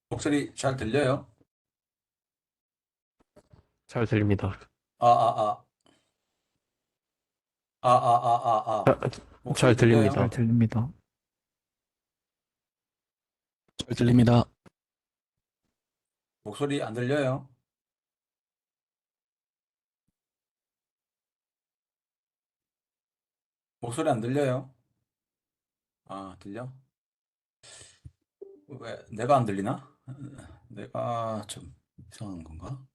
목소리 잘 들려요? 잘 들립니다. 아, 아, 자, 목소리 잘 들려요? 잘 들립니다. 들립니다. 잘 들립니다. 목소리 안 들려요? 목소리 안 들려요? 들려? 왜, 내가 안 들리나? 내가 좀 이상한 건가?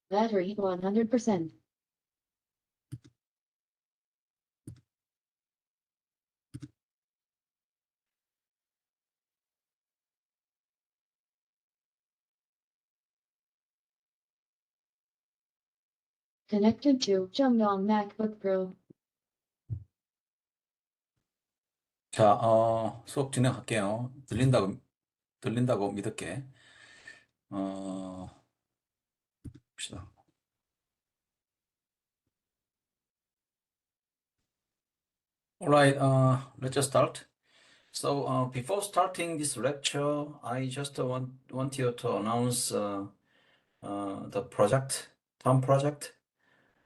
Battery 100%. Connected to Chungdong MacBook Pro. 자, 수업 진행할게요. 들린다고 믿을게. 어, 봅시다. Alright, let's just start. So, before starting this lecture, I just want you to announce the project, Tom project.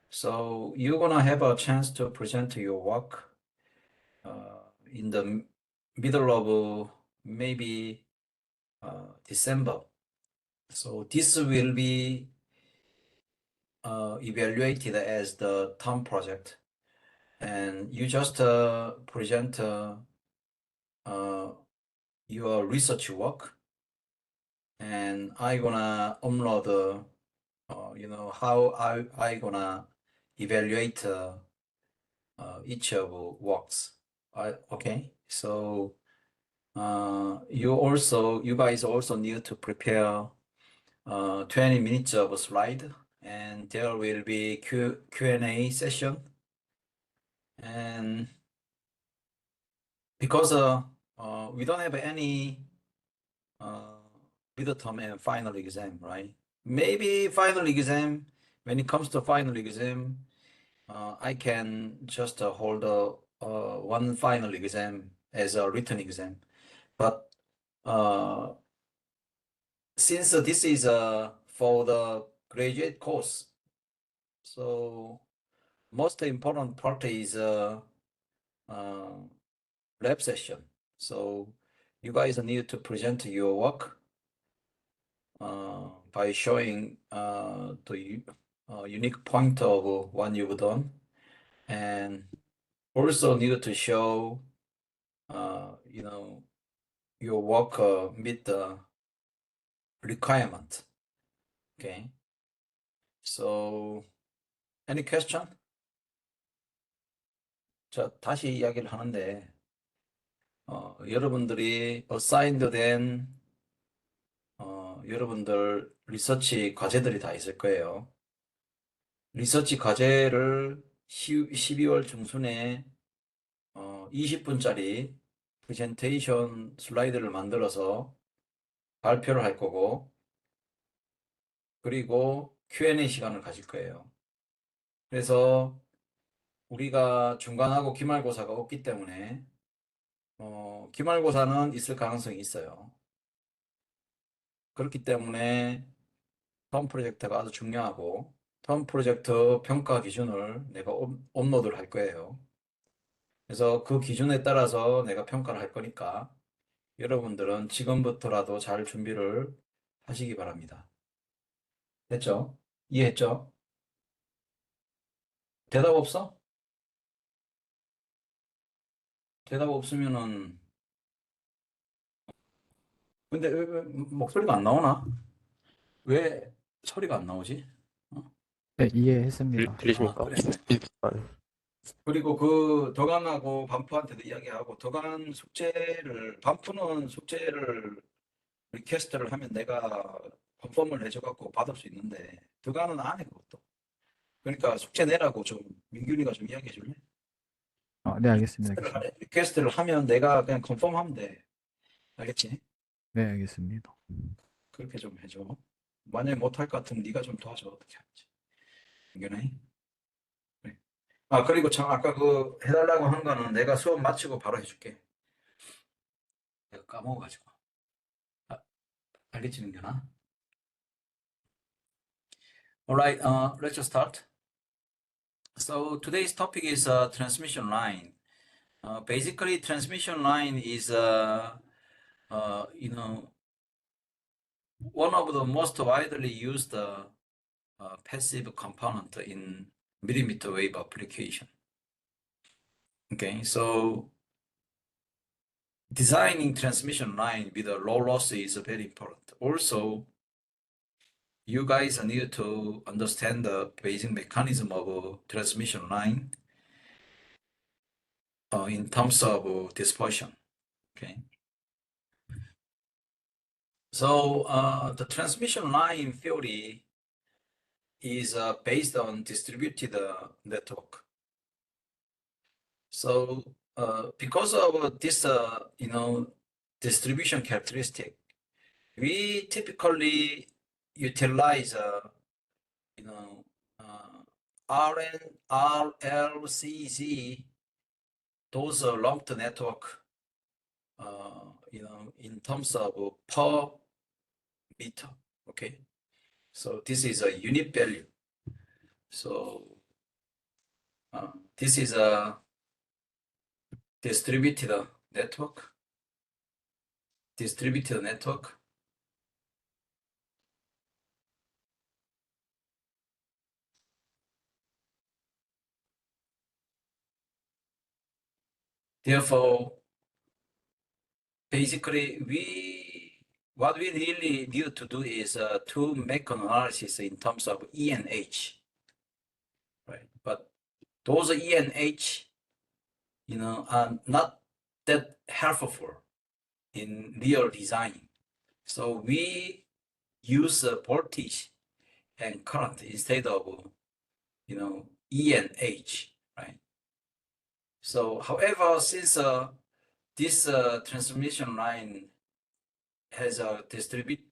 So you're gonna have a chance to present your work in the middle of maybe December. So this will be evaluated as the Tom project, and you just present your research work, and I gonna upload. How I gonna evaluate each of works. Okay, so you guys also need to prepare 20 minutes of a slide, and there will be Q&A session. And because we don't have any midterm and final exam, right? Maybe final exam, when it comes to final exam, I can just hold one final exam as a written exam. But since this is for the graduate course, so most important part is lab session. So you guys need to present your work by showing the unique point of what you've done, and also need to show your work meet the requirement. Okay. So any question? 자, 다시 이야기를 하는데 여러분들이 assigned 된 여러분들 리서치 과제들이 다 있을 거예요. 리서치 과제를 12월 중순에 20분짜리 프레젠테이션 슬라이드를 만들어서 발표를 할 거고, 그리고 Q&A 시간을 가질 거예요. 그래서 우리가 중간하고 기말고사가 없기 때문에 기말고사는 있을 가능성이 있어요. 그렇기 때문에 텀 프로젝트가 아주 중요하고, 텀 프로젝트 평가 기준을 내가 업로드를 할 거예요. 그래서 그 기준에 따라서 내가 평가를 할 거니까 여러분들은 지금부터라도 잘 준비를 하시기 바랍니다. 됐죠? 이해했죠? 대답 없어? 대답 없으면은, 근데 왜 목소리가 안 나오나? 왜 소리가 안 나오지? 네, 이해했습니다. 들리십니까? 그래. 아, 그리고 그 덕안하고 반푸한테도 이야기하고, 덕안 숙제를, 반푸는 숙제를 리퀘스트를 하면 내가 컨펌을 해줘갖고 받을 수 있는데, 덕안은 안 해, 그것도. 그러니까 숙제 내라고 좀 민균이가 좀 이야기해 줄래? 네, 알겠습니다. 알겠습니다. 리퀘스트를 하면 내가 그냥 컨펌하면 돼. 알겠지? 네, 알겠습니다. 그렇게 좀 해줘. 만약에 못할 것 같으면 네가 좀 도와줘. 어떻게 하는지. 민균아. 그래. 아, 그리고 참 아까 그 해달라고 한 거는 내가 수업 마치고 바로 해줄게. 내가 까먹어가지고. 아, 알겠지, 민규나? Alright, let's just start. So today's topic is transmission line. Basically, transmission line is, you know, one of the most widely used passive component in millimeter wave application. Okay, so designing transmission line with a low loss is very important. Also, you guys need to understand the basic mechanism of a transmission line in terms of dispersion. Okay. So the transmission line theory is based on distributed network. So because of this, distribution characteristic, we typically utilize, RN, RLCZ, those lumped network, in terms of per meter. Okay, so this is a unit value. So this is a distributed network. Distributed network. Therefore, basically, what we really need to do is to make an analysis in terms of E and H, right? But those E and H, are not that helpful in real design. So we use voltage and current instead of, E and H, right? So, however, since this transmission line has a distributed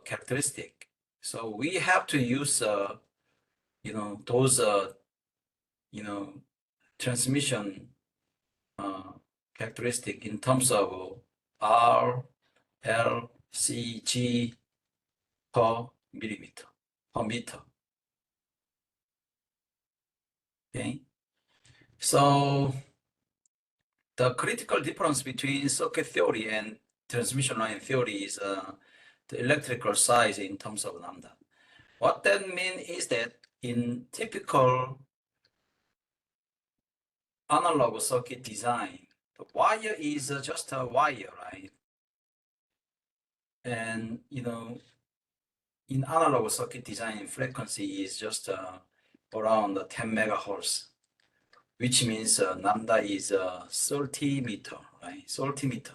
characteristic, so we have to use those transmission characteristic in terms of R, L, C, G per millimeter per meter. Okay, so the critical difference between circuit theory and transmission line theory is the electrical size in terms of lambda. What that means is that in typical analog circuit design, the wire is just a wire, right? And in analog circuit design, frequency is just around 10 megahertz, which means lambda is 30 meter, right? 30 meter.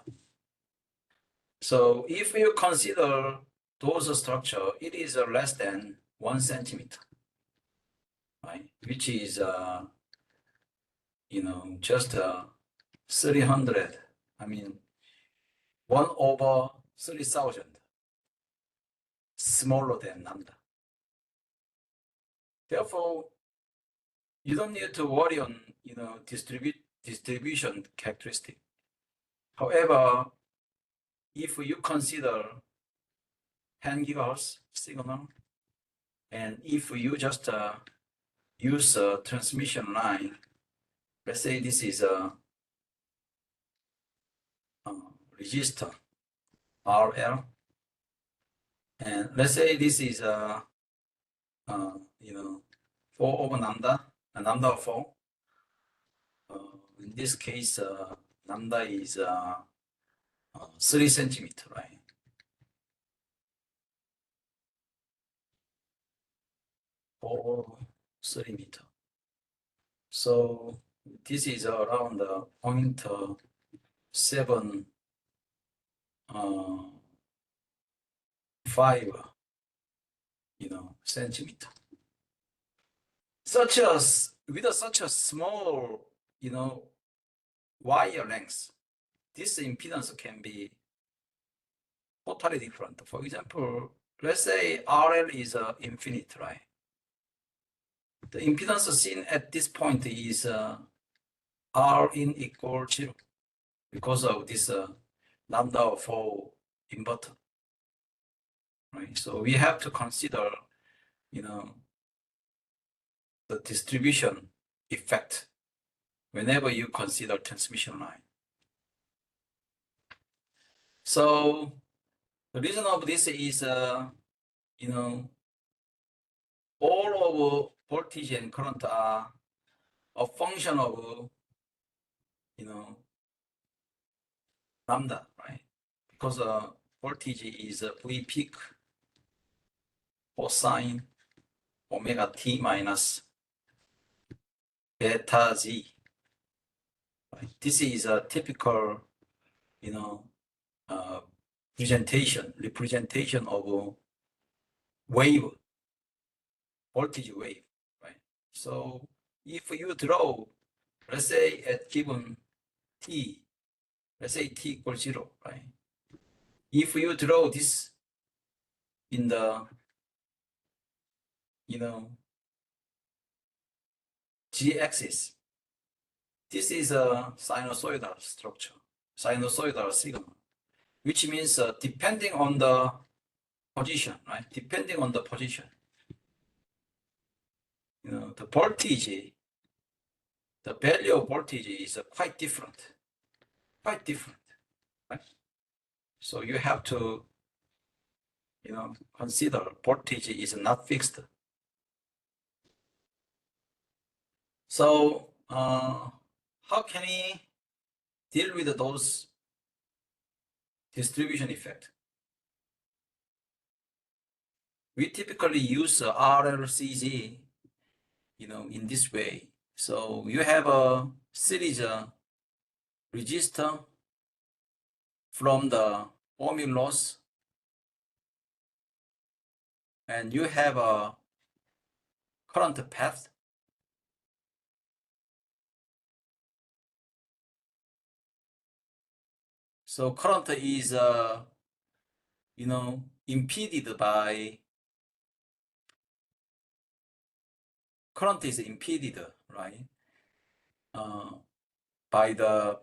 So if you consider those structure, it is less than 1 centimeter, right? Which is, just 300, 1 over 30,000, smaller than lambda. Therefore, you don't need to worry on, distribution characteristic. However, if you consider 10 gigahertz signal, and if you just use a transmission line, let's say this is a resistor RL, and let's say this is a 4 over lambda, lambda of 4. In this case, lambda is 3 centimeter, right? Or 30 meter. So this is around 0.7 5 centimeter. With such a small wire length, this impedance can be totally different. For example, let's say RL is infinite, right? the impedance seen at this point is R in equal 0 because of this lambda 4 inverter, right? So we have to consider, the distribution effect whenever you consider transmission line. So the reason of this is, all of voltage and current are a function of, lambda, right? Because voltage is V peak cosine omega t minus beta z. Right? This is a typical, representation of wave, voltage wave, right? So if you draw, let's say at given t, let's say t equals 0, right? If you draw this in the, g-axis, this is a sinusoidal structure, sinusoidal signal, which means depending on the position, right? Depending on the position, the voltage, the value of voltage is quite different, right? So you have to, consider voltage is not fixed. So how can we deal with those distribution effect? We typically use RLCG, in this way. So you have a series resistor from the ohmic loss, and you have a current path. So current is, impeded by, right, by the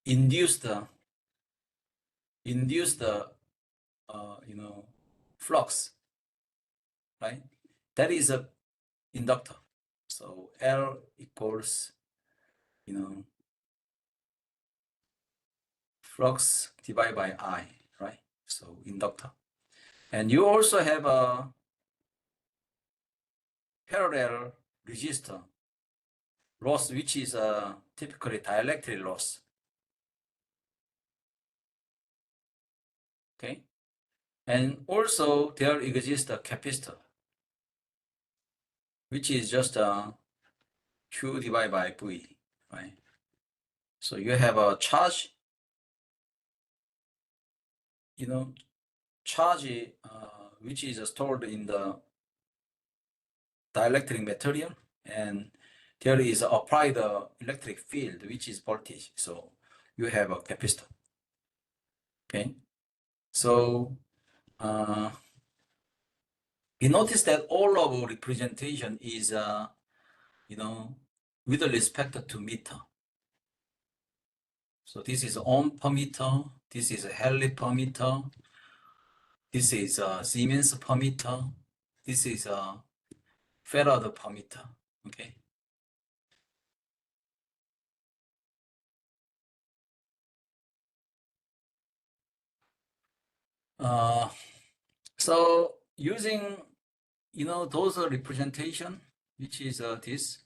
induced, flux, right? That is a inductor. So L equals, flux divided by I, right? So inductor. And you also have a parallel resistor loss, which is typically dielectric loss. Okay. And also there exists a capacitor, which is just Q divided by V, right? So you have a charge, which is stored in the dielectric material, and there is applied electric field, which is voltage. So you have a capacitor. Okay. So we notice that all of representation is, with respect to meter. So this is ohm per meter, this is Henry per meter, this is Siemens per meter, this is Farad per meter. Okay. So using, those representation, which is this.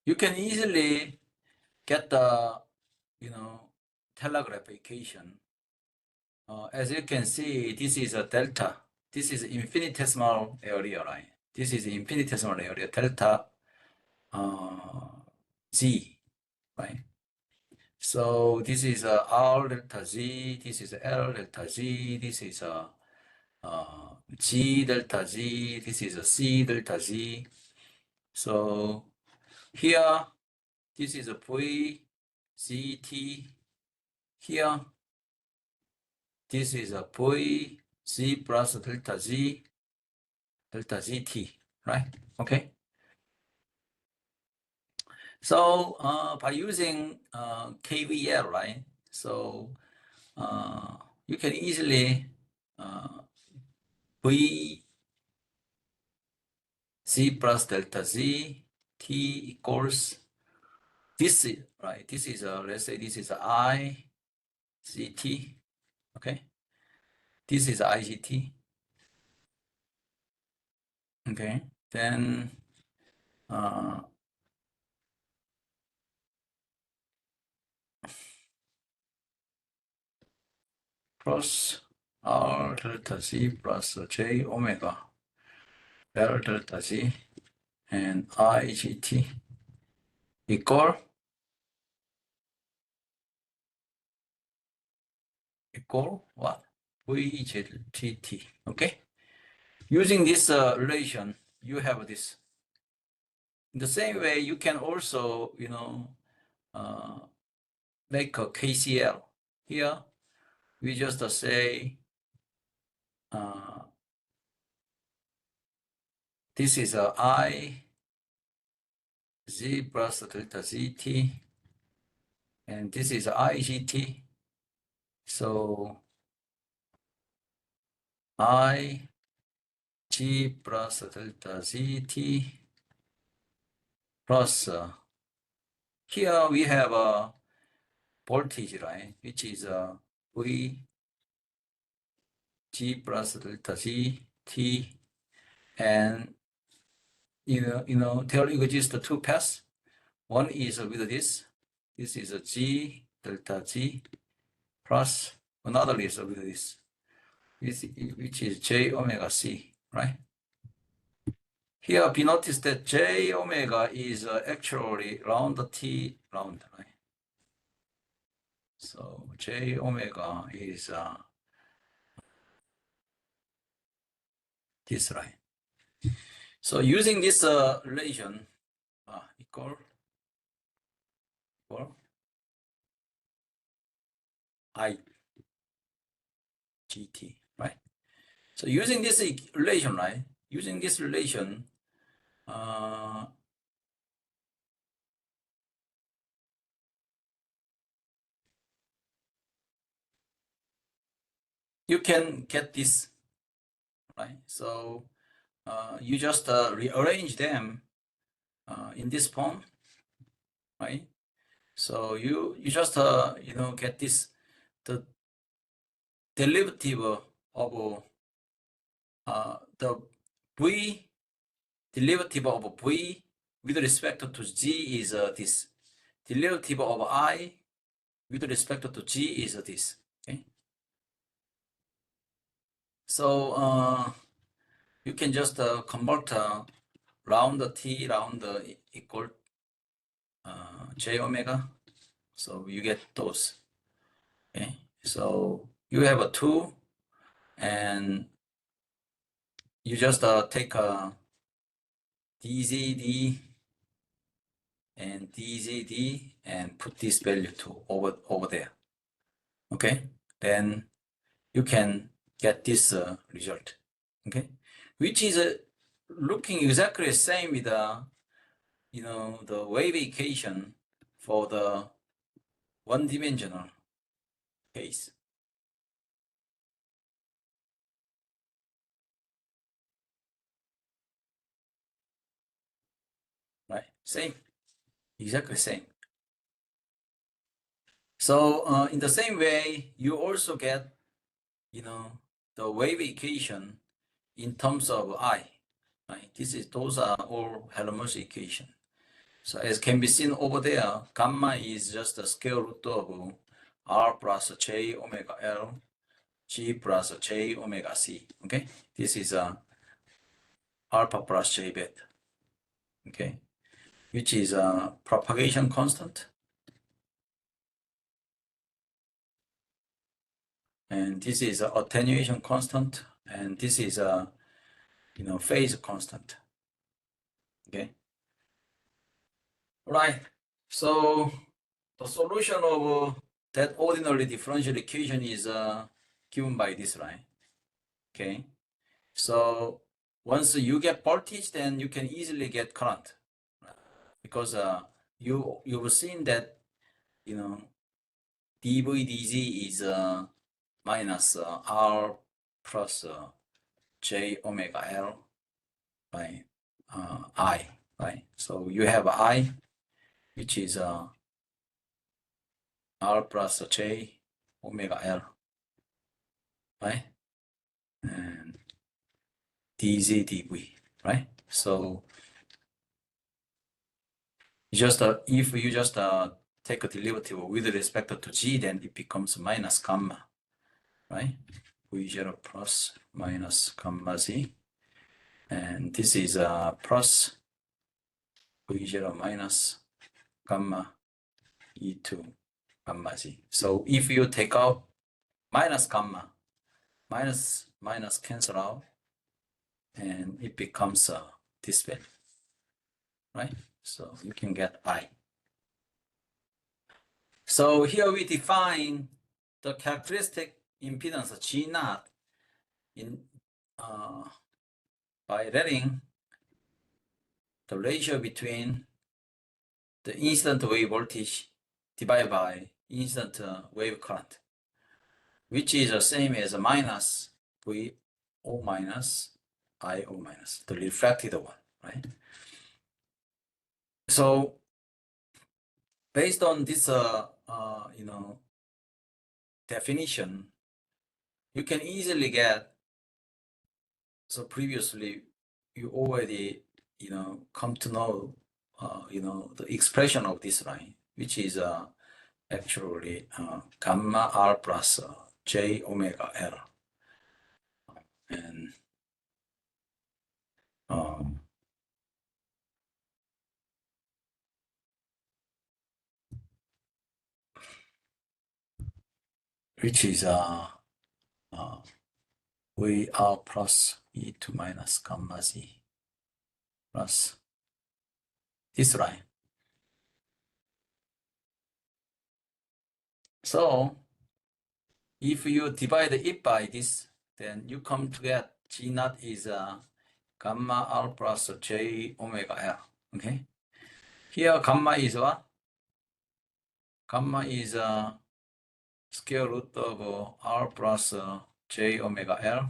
You can easily get the, telegraphication. As you can see, this is a delta. This is infinitesimal area, right? This is infinitesimal area, delta Z, right? So this is R delta Z, this is L delta Z, this is G delta Z, this is C delta Z. So here, this is V, CT here. This is a V Z plus delta Z ZT, right? Okay. So by using KVL, right? So you can easily V Z plus delta Z T equals this, right? This is let's say this is I C T, okay? This is IGT, okay? Then plus R delta Z plus J omega L delta Z and IGT equal what? VZTT, okay? Using this relation, you have this. In the same way, you can also, make a KCL. Here, we just say this is a I Z plus delta ZT, and this is IGT. So I G plus delta ZT plus here we have a voltage, right, which is V G plus delta Z T, and there exists two paths. One is with this is a G delta G plus another is with this, which is J omega C, right? Here be noticed that J omega is actually round T round, right? So J omega is this, right? So using this relation, equal IGT, right? So using this relation, right? Using this relation, you can get this, right? So you just rearrange them in this form, right? So you just get this, the derivative of the V derivative of V with respect to G is this. Derivative of I with respect to G is this. Okay. So you can just convert round T round equal J omega. So you get those. Okay. So you have a 2, and you just take a DZD and DZD and put this value to over there. Okay. Then you can get this result. Okay. Which is looking exactly the same with the wave equation for the one-dimensional case. Right? Same. Exactly same. So in the same way, you also get, the wave equation in terms of I. Right? Those are all Helmholtz equation. So as can be seen over there, gamma is just the square root of R plus J omega L, G plus J omega C. Okay, this is alpha plus J beta. Okay, which is a propagation constant, and this is a attenuation constant, and this is a phase constant. Okay, right. So the solution of that ordinary differential equation is given by this line. Okay, so once you get voltage, then you can easily get current, because you've seen that, you know, dv dz is minus r plus j omega l by I, right? So you have I, which is r plus j omega l, right? And dz dv, right? So just if you just take a derivative with respect to g, then it becomes minus gamma, right? V0 plus minus gamma z, and this is plus V0 minus gamma E2 gamma z. So if you take out minus gamma, minus cancel out, and it becomes this value, right? So you can get I. So here we define the characteristic impedance G naught in by letting the ratio between the incident wave voltage divided by incident wave current, which is the same as minus VO minus IO minus, the reflected one, right? So based on this, definition, you can easily get. So previously, you already, come to know, the expression of this line, which is actually gamma r plus j omega l, and which is VR plus E2 minus gamma z plus this line. So if you divide it by this, then you come to get G naught is gamma r plus j omega l. Okay. Here gamma is what? Gamma is square root of r plus j omega l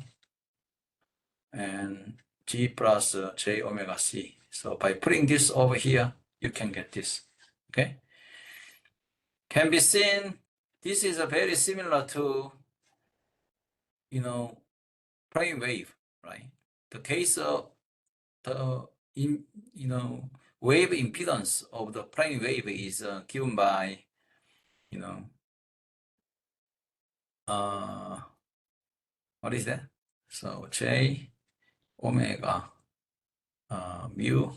and g plus j omega c. So by putting this over here, you can get this. Okay. Can be seen, this is a very similar to, plane wave, right? The case of the wave impedance of the plane wave is given by, what is that? So j omega mu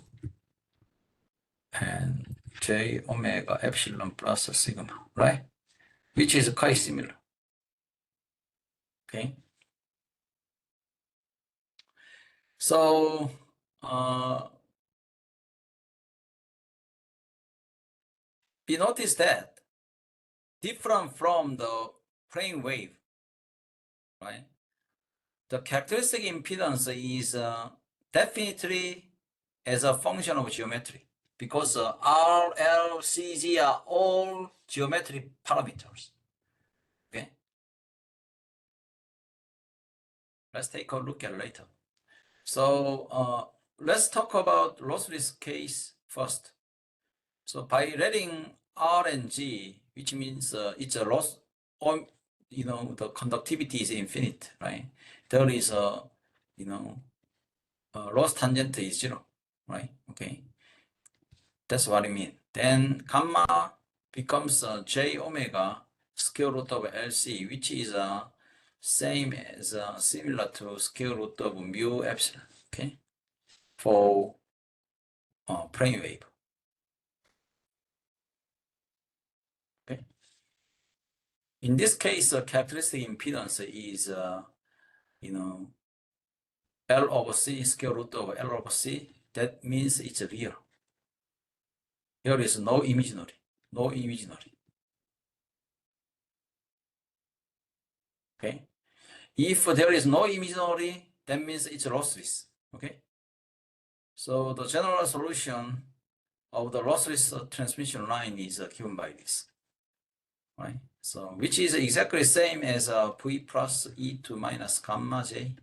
and j omega epsilon plus sigma, right? Which is quite similar. Okay. So we notice that different from the plane wave, right? The characteristic impedance is definitely as a function of geometry, because R, L, C, Z are all geometric parameters. Okay. Let's take a look at later. So let's talk about lossless case first. So by letting R and G, which means it's a loss, the conductivity is infinite, right? There is a, loss tangent is 0, right? Okay, that's what I mean. Then gamma becomes j omega square root of LC, which is same as similar to square root of mu epsilon. Okay, for plane wave. Okay. In this case, the characteristic impedance is, L over C square root of L over C. That means it's real. There is no imaginary, Okay. If there is no imaginary, that means it's lossless. Okay. So the general solution of the lossless transmission line is given by this, right? So which is exactly same as V plus E2 minus gamma J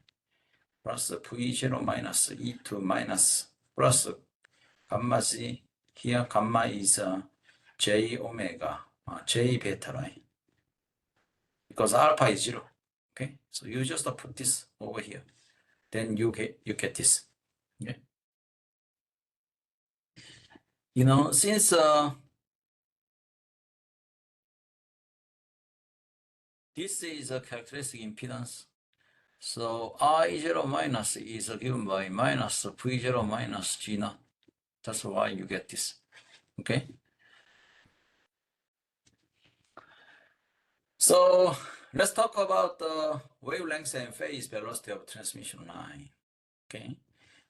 plus V0 minus E2 minus plus gamma G. Here gamma is J omega, J beta, right? Because alpha is 0. Okay, so you just put this over here, then you get this. Okay, you know, since this is a characteristic impedance, so I0 minus is given by minus V0 minus G naught. That's why you get this. Okay. So let's talk about the wavelength and phase velocity of transmission line. Okay.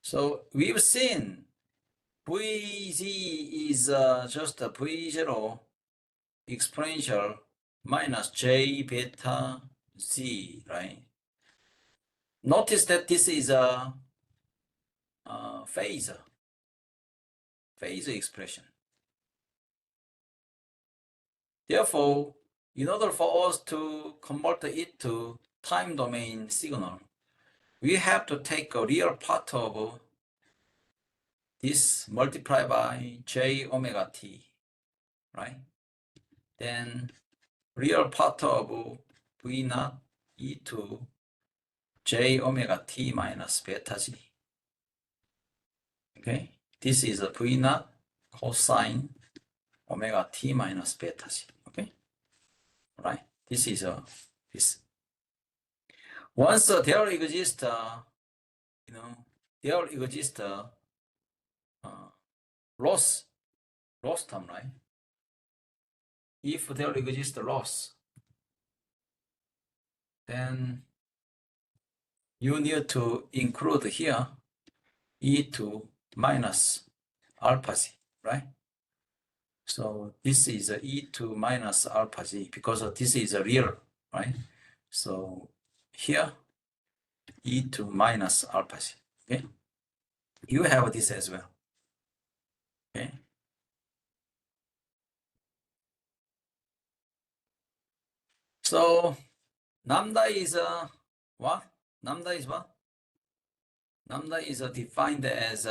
So we've seen Vg is just a V0 exponential minus J beta Z, right? Notice that this is a phase expression. Therefore, in order for us to convert it to time domain signal, we have to take a real part of this multiplied by J omega T, right? Then real part of V naught E2 J omega T minus beta G. Okay, this is a V naught cosine omega T minus beta G. Okay, right? This is this. Once there exists, there exists loss term, right? If there exists loss, then you need to include here E2 minus alpha G, right? So this is a E2 minus alpha G because this is a real, right? So here E2 minus alpha G, okay? You have this as well, okay? So lambda is what? Lambda is what? Lambda is defined as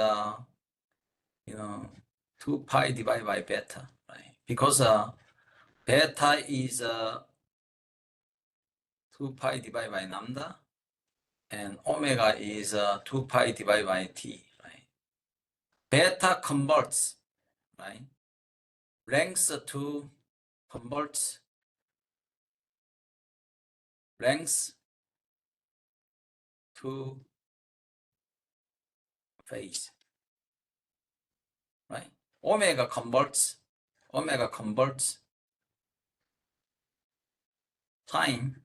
2 pi divided by beta, right? Because beta is 2 pi divided by lambda, and omega is 2 pi divided by t, right? Beta converts, right? Length to converts length to phase, right? Omega converts time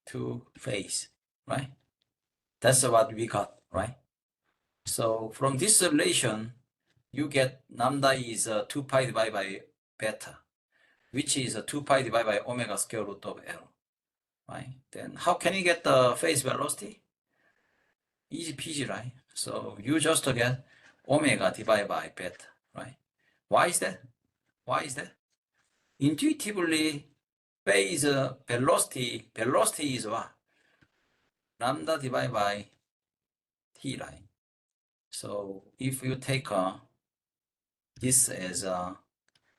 to phase, right? That's what we got, right? So from this relation, you get lambda is 2 pi divided by beta, which is 2 pi divided by omega square root of L, right? Then how can you get the phase velocity? Easy peasy, right? So you just get omega divided by beta, right? Why is that? Why is that? Intuitively, phase velocity is what? Lambda divided by t, right? So if you take this as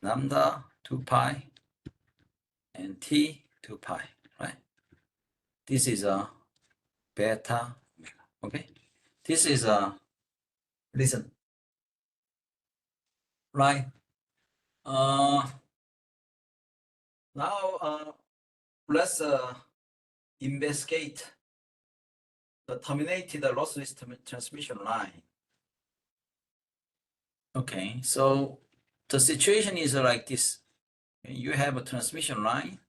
lambda 2 pi and t 2 pi, right? This is a beta omega, okay? This is a, listen, right? Now let's investigate the terminated lossless transmission line. Okay, so the situation is like this. You have a transmission line.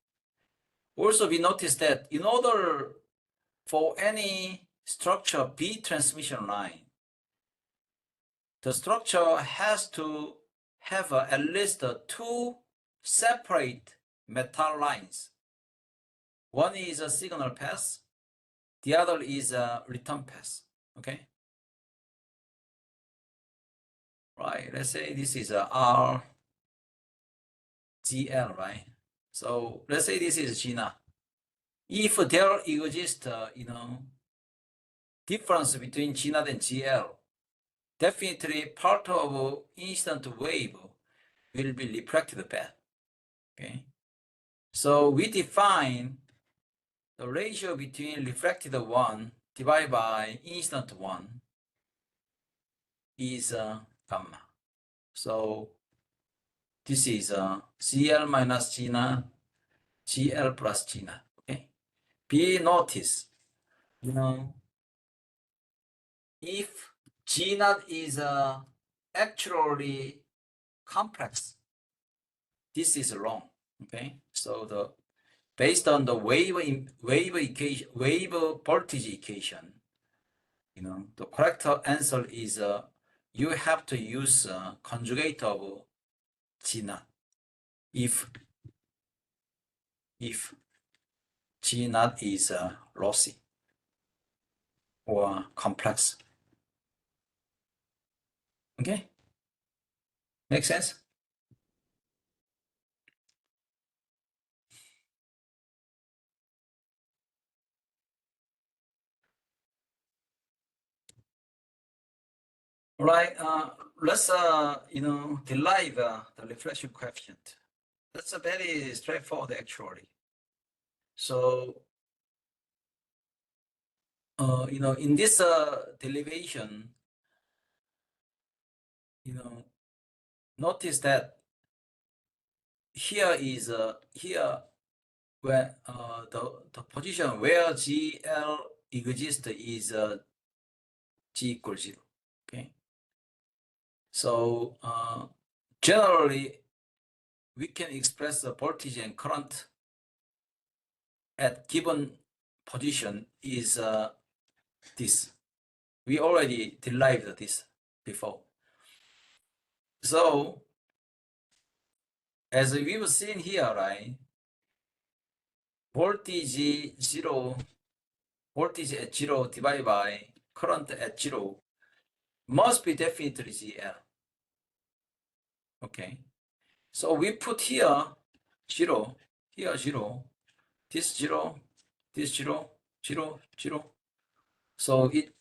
Also, we notice that in order for any structure B transmission line, the structure has to have at least two separate metal lines. One is a signal path, the other is a return path. Okay. Right. Let's say this is a RGL, right? So let's say this is G naught. If there exists, difference between G naught and GL, definitely part of incident wave will be reflected back. Okay. So we define the ratio between reflected one divided by incident one is gamma. So this is GL minus G naught, GL plus G naught. Okay. Be notice, if G naught is actually complex, this is wrong. Okay. So based on the wave equation, wave voltage equation, the correct answer is you have to use conjugate of G naught if G naught is lossy or complex. Okay, make sense? All right, let's derive the reflection coefficient. That's a very straightforward actually. So in this derivation, notice that here is here where the position where GL exists is G equals 0. Okay. So generally we can express the voltage and current at given position is this. We already derived this before. So as we've seen here, right? Voltage at 0 divided by current at 0 must be definitely GL. Okay. So we put here 0, here 0, this 0, this 0, 0, 0. So it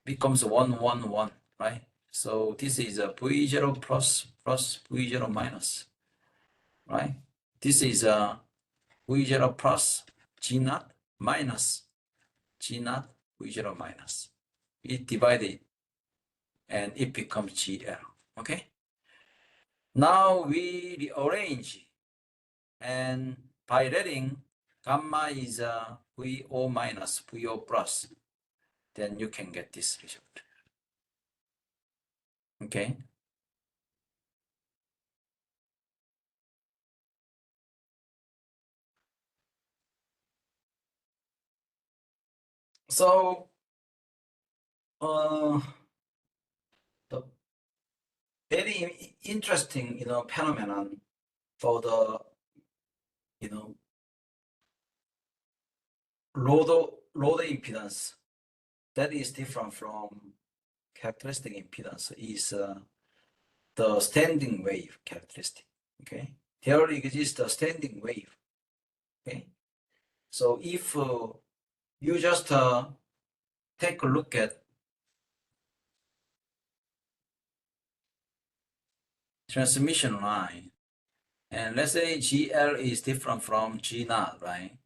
becomes 1, 1, 1, right? So this is a V0 plus V0 minus, right? This is a V0 plus G naught minus G naught V0 minus. It divided and it becomes GL, okay? Now we rearrange, and by letting gamma is VO minus VO plus, then you can get this result. Okay. So the very interesting phenomenon for the load impedance that is different from characteristic impedance is the standing wave characteristic. Okay, there exists a standing wave. Okay, so if you just take a look at transmission line, and let's say GL is different from G naught, right?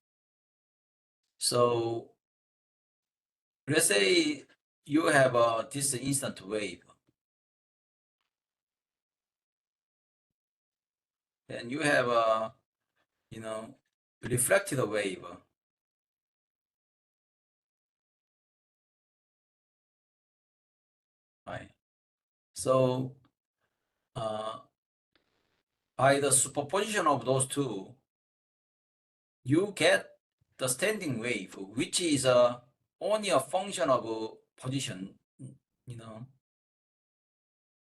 So let's say you have this instant wave, and you have a reflected wave. Right. So by the superposition of those two, you get the standing wave, which is only a function of position,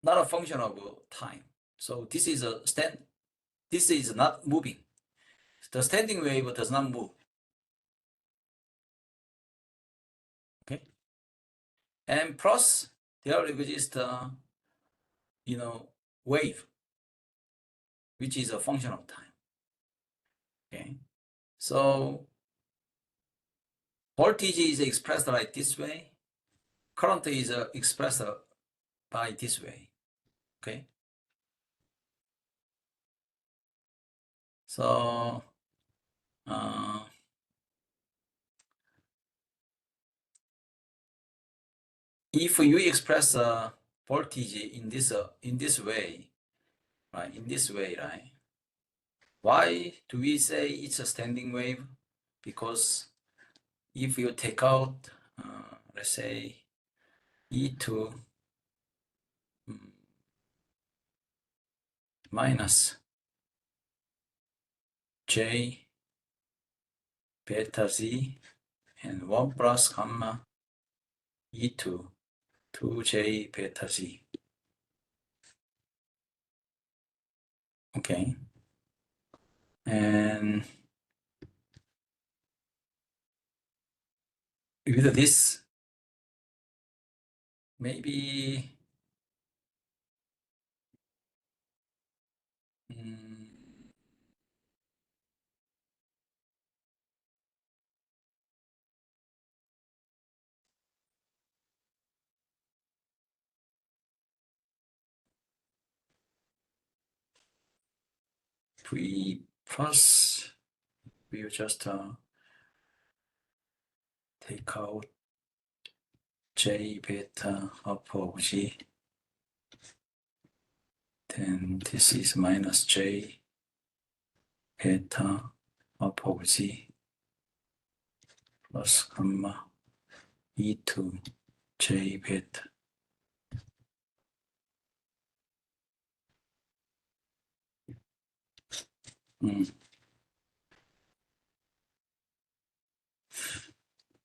not a function of time. So this is this is not moving. The standing wave does not move. and plus there exists wave, which is a function of time. Okay, so voltage is expressed like this way, current is expressed by this way. Okay, so if you express voltage in this way, right? In this way, right? Why do we say it's a standing wave? Because if you take out, let's say, E2 minus J beta Z and 1 plus gamma E2 2J beta Z. Okay. And with this, maybe V plus, we'll just take out J beta of G. Then this is minus J beta of Z plus gamma E2 J beta.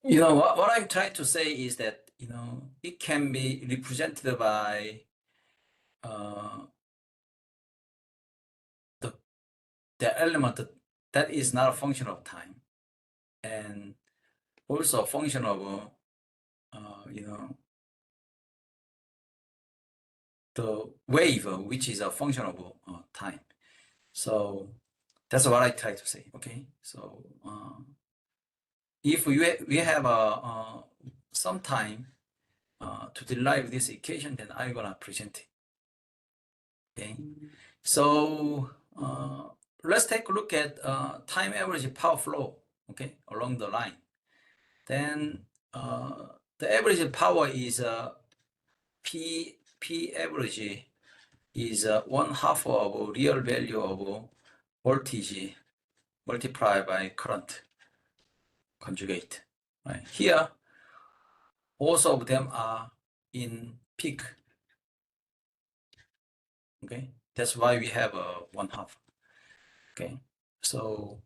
What I'm trying to say is that it can be represented by the element that is not a function of time, and also a function of the wave, which is a function of time. So that's what I try to say. Okay, so if we have some time to derive this equation, then I'm gonna present it. Okay, so let's take a look at time average power flow. Okay, along the line. Then the average power is P average is 1/2 of real value of voltage multiplied by current conjugate. Right here, both of them are in peak. Okay, that's why we have a 1/2. Okay, so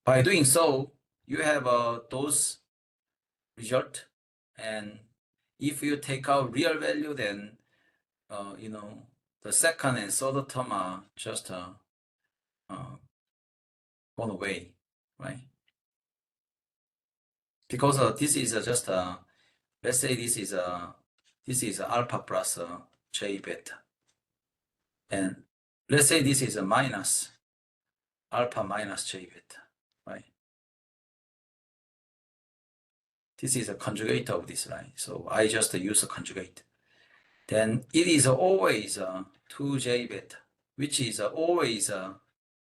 by doing so, you have those result, and if you take out real value, then the second and third term are just gone away, right? Because this is just let's say this is alpha plus J beta, and let's say this is a minus alpha minus J beta, right? This is a conjugate of this, right? So I just use a conjugate. Then it is always 2J beta, which is always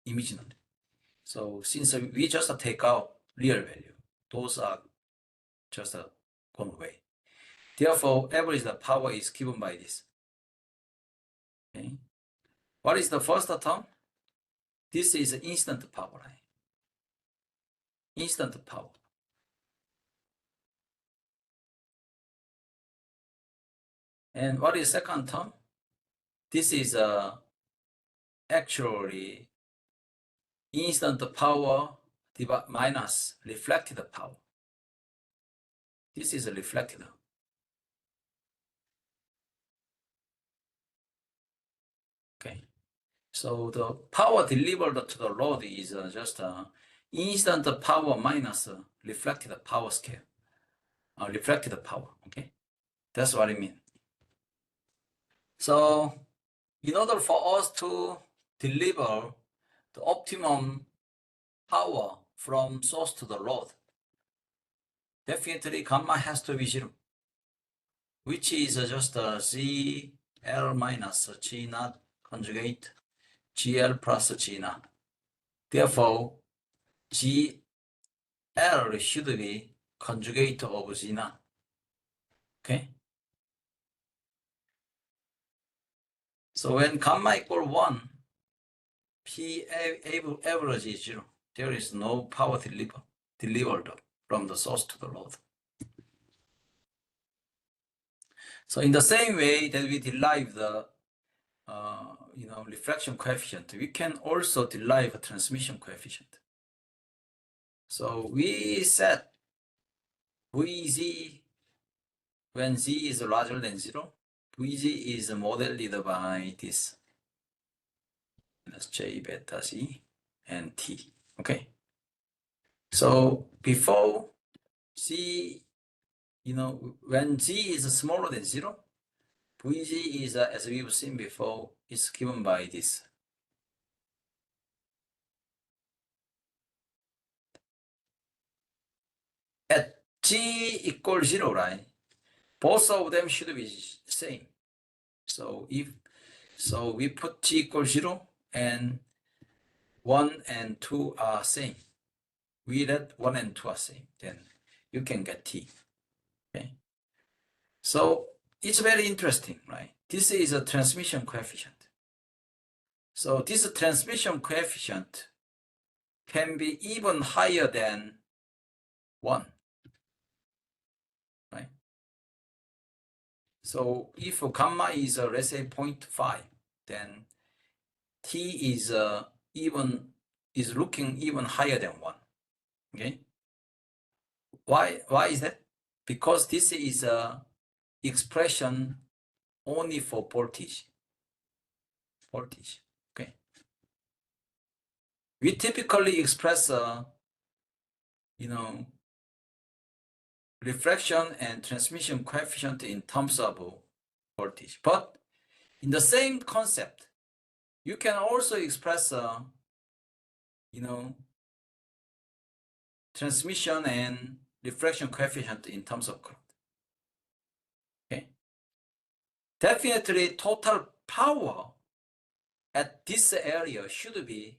imaginary. So since we just take out real value, those are just gone away. Therefore, average the power is given by this. Okay. What is the first term? This is instant power, right? Instant power. And what is second term? This is actually instant power minus reflected power. This is a reflected. Okay. So the power delivered to the load is just instant power minus reflected power scale. reflected power. Okay, that's what I mean. So in order for us to deliver the optimum power from source to the load, definitely gamma has to be 0, which is just GL minus G naught conjugate GL plus G naught. Therefore, GL should be conjugate of G naught. Okay. So when gamma equal 1, P average is 0. There is no power delivered from the source to the load. So in the same way that we derive the reflection coefficient, we can also derive a transmission coefficient. So we set Vg when z is larger than 0. Vg is modeled by this minus j beta z and t. Okay. So before z, when z is smaller than 0, Vg is, as we've seen before, is given by this. At g equals 0, right? Both of them should be same. So we put g equals 0 and 1 and 2 are same. We let 1 and 2 are same, then you can get t. Okay. So it's very interesting, right? This is a transmission coefficient. So this transmission coefficient can be even higher than 1, right? So if gamma is, let's say 0.5, then t is looking even higher than 1. Okay. Why is that? Because this is a expression only for voltage. Okay. We typically express reflection and transmission coefficient in terms of voltage. But in the same concept, you can also express transmission and reflection coefficient in terms of current. Okay. Definitely total power at this area should be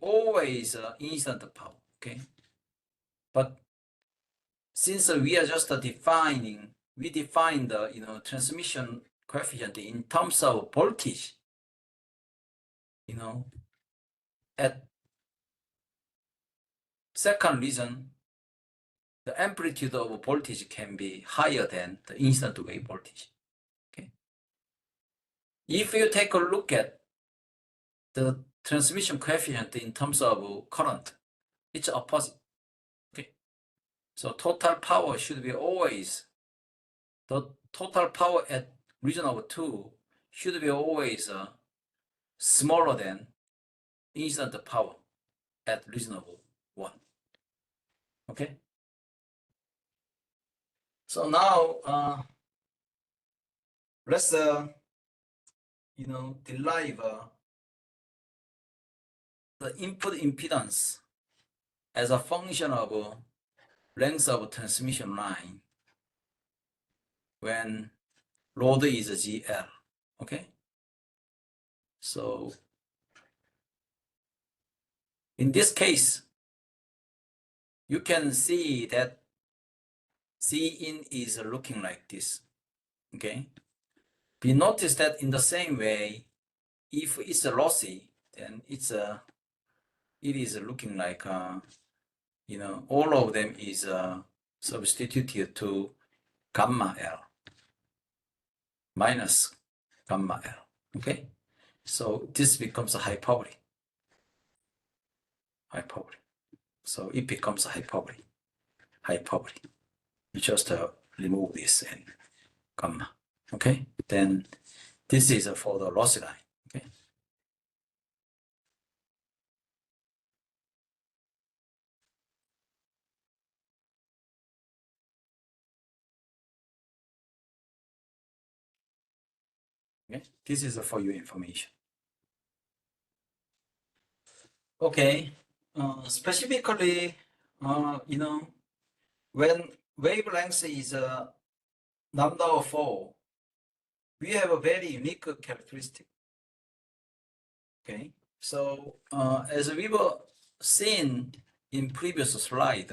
always instant power. Okay. But since we are just we define the transmission coefficient in terms of voltage. At second reason, the amplitude of voltage can be higher than the instant wave voltage. Okay. If you take a look at the transmission coefficient in terms of current, it's opposite. Okay. So total power should be always, the total power at region of 2 should be always smaller than instant power at region of 1. Okay. So now let's derive the input impedance as a function of length of transmission line when load is GL. Okay. So in this case, you can see that C in is looking like this. Okay. We notice that in the same way, if it's lossy, then it is looking like all of them is substituted to gamma L minus gamma L. Okay. So this becomes a hyperbole. So it becomes a hyperbole. You just remove this and gamma. Okay. Then this is for the lossy line. Okay. Okay, this is for your information. Okay, specifically, when wavelength is lambda of 4, we have a very unique characteristic. Okay, so as we were seeing in previous slide,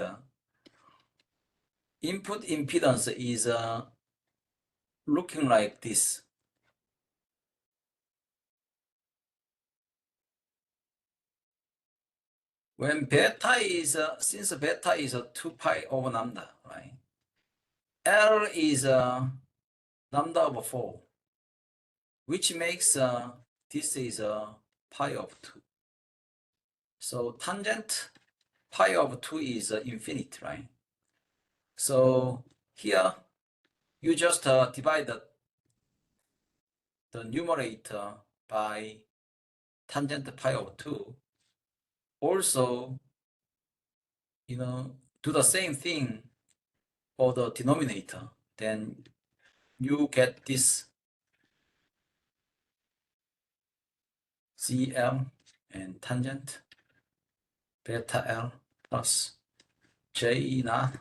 input impedance is looking like this. When beta is, since beta is 2 pi over lambda, right? L is lambda over 4, which makes this is pi of 2. So tangent pi of 2 is infinite, right? So here you just divide the numerator by tangent pi of 2. Also, do the same thing for the denominator. Then you get this CL and tangent beta L plus J naught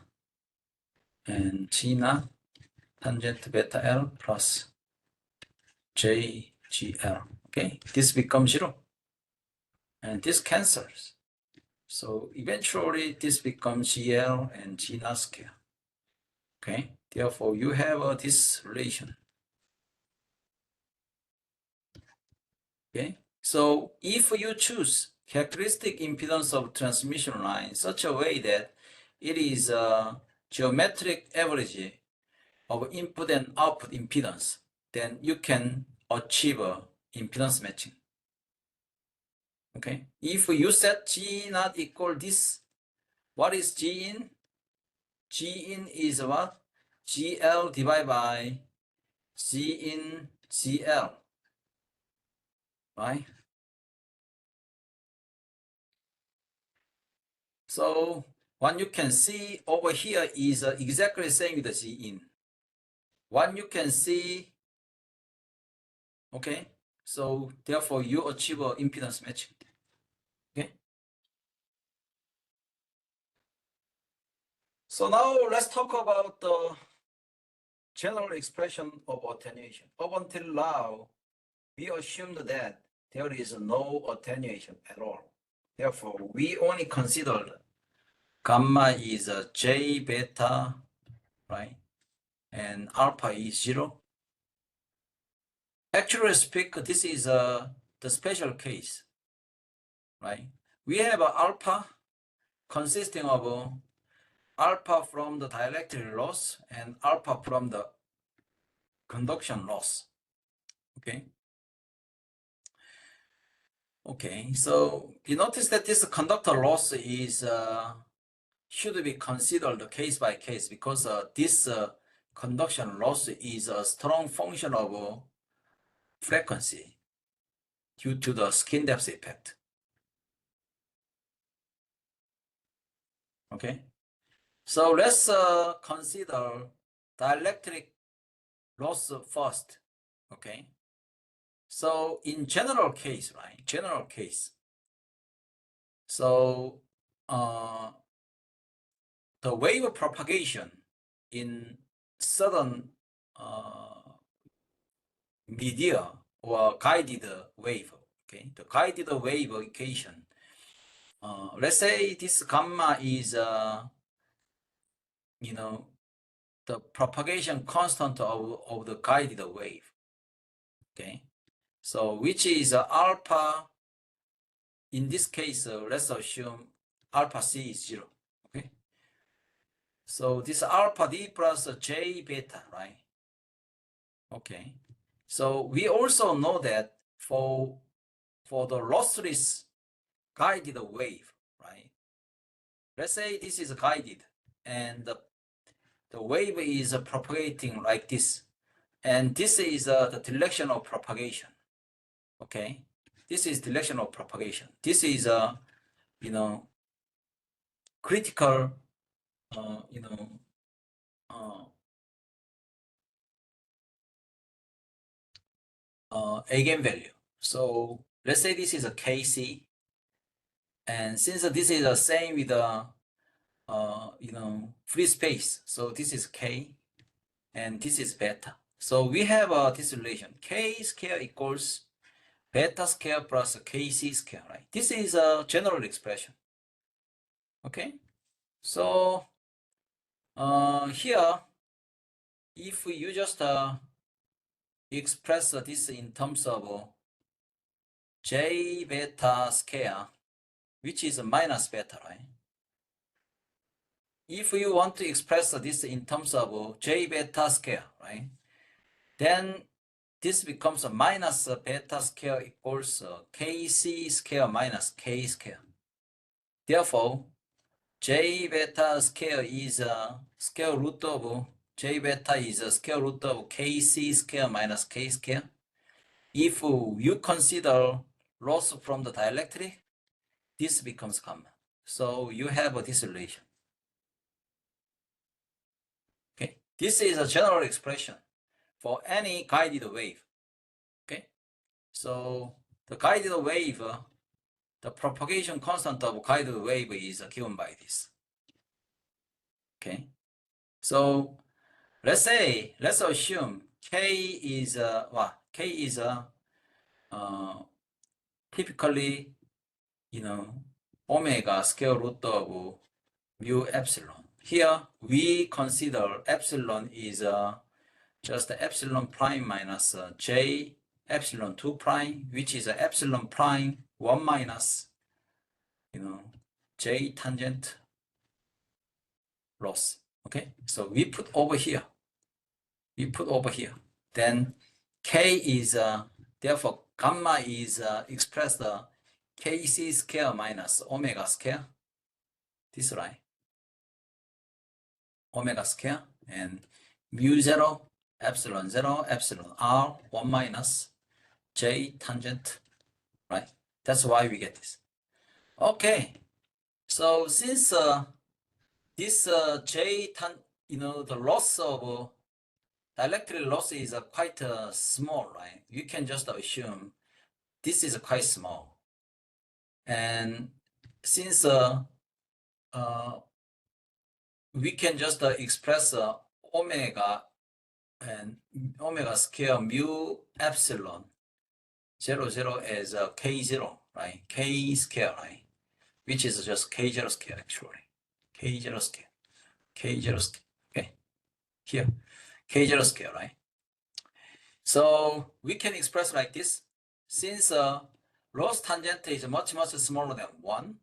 and G naught tangent beta L plus JGL. Okay, this becomes 0. And this cancels. So eventually this becomes GL and G naught square. Okay, therefore you have this relation. Okay, so if you choose characteristic impedance of transmission line such a way that it is a geometric average of input and output impedance, then you can achieve impedance matching. Okay, if you set G not equal this, what is G in? G in is what? GL divided by G in GL, right? So what you can see over here is exactly the same with the G in. What you can see, okay? So therefore you achieve impedance matching. Okay. So now let's talk about the general expression of attenuation. Up until now, we assumed that there is no attenuation at all. Therefore, we only considered gamma is J beta, right? And alpha is 0. Actually speak, this is the special case, right? We have alpha consisting of alpha from the dielectric loss and alpha from the conduction loss. Okay. Okay, so you notice that this conductor loss is should be considered case by case because this conduction loss is a strong function of frequency due to the skin depth effect. Okay, so let's consider dielectric loss first. Okay, so in general case, right? General case. So the wave propagation in certain media or guided wave. Okay, the guided wave equation. Let's say this gamma is, the propagation constant of the guided wave. Okay, so which is alpha. In this case, let's assume alpha c is 0. Okay, so this alpha d plus j beta, right? Okay, so we also know that for the lossless guided wave, right? Let's say this is guided and the wave is propagating like this. And this is the direction of propagation. Okay, this is direction of propagation. This is critical, eigenvalue. So let's say this is a KC, and since this is the same with the free space, so this is K and this is beta. So we have this relation K square equals beta square plus KC square, right? This is a general expression. Okay, so here, if you just express this in terms of J beta square, which is minus beta, right? If you want to express this in terms of J beta square, right? Then this becomes a minus beta square equals KC square minus K square. Therefore, J beta square is square root of J beta is square root of KC square minus K square. If you consider loss from the dielectric, this becomes common. So you have this relation. Okay, this is a general expression for any guided wave. Okay, so the guided wave, the propagation constant of guided wave is given by this. Okay, so let's assume K is K is typically omega square root of mu epsilon. Here we consider epsilon is just epsilon prime minus j epsilon 2 prime, which is epsilon prime 1 minus j tangent loss. Okay, so we put over here. Then k is therefore gamma is expressed kc square minus omega square. This right, omega square, and mu 0 epsilon r 1 minus j tangent, right? That's why we get this. Okay, so since this j tan, the loss of dielectric loss is quite small, right? You can just assume this is quite small, and since we can just express omega and omega square mu epsilon 0 as k0, right? K square, right? Which is just k0 square actually. K0 square. Okay, here k0 square, right? So we can express like this. Since loss tangent is much smaller than 1,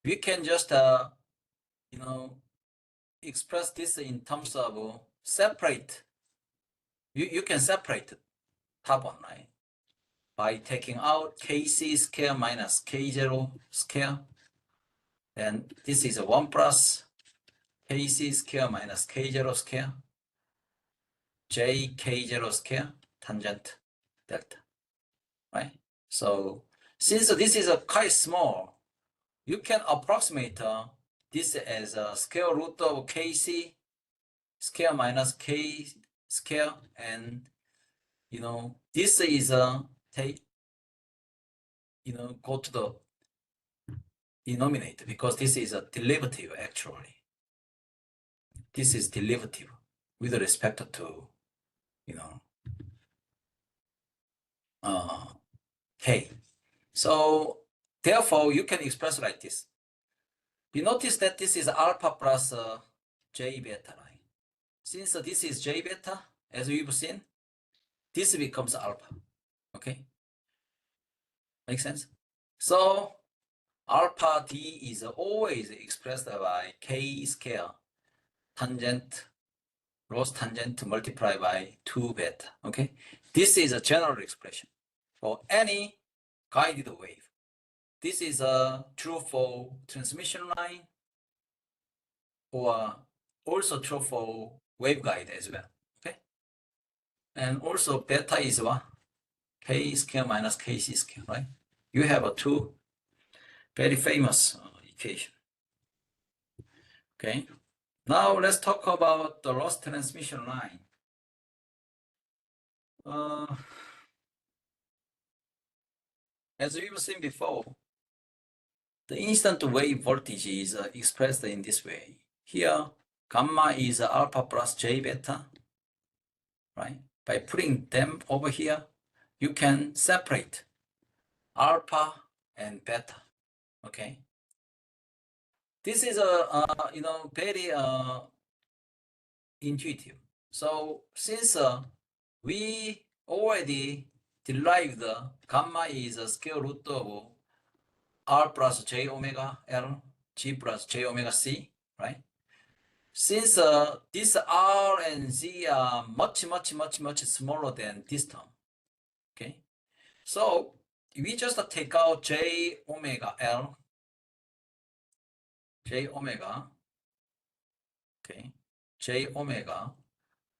we can just express this in terms of separate. You can separate top one, right? By taking out kc square minus k0 square. And this is a 1 plus kc square minus k0 square j k0 square tangent delta, right? So since this is quite small, you can approximate this as a square root of kc square minus k square, and this is go to the denominator because this is a derivative actually. This is derivative with respect to k. So therefore you can express like this. You notice that this is alpha plus j beta, right? Since this is j beta, as we've seen, this becomes alpha. Okay, make sense? So alpha d is always expressed by k square tangent loss tangent multiplied by 2 beta. Okay, this is a general expression for any guided wave. This is true for transmission line, or also true for waveguide as well. Okay, and also beta is what? K square minus kc square, right? You have two very famous equation. Okay, now let's talk about the loss transmission line. as we've seen before, the instant wave voltage is expressed in this way. Here, gamma is alpha plus j beta, right? By putting them over here, you can separate alpha and beta, okay? This is very intuitive. So since we already derived gamma is a square root of r plus j omega l g plus j omega c, right? Since this r and z are much smaller than this term, okay? So we just take out j omega l, j omega, okay, j omega,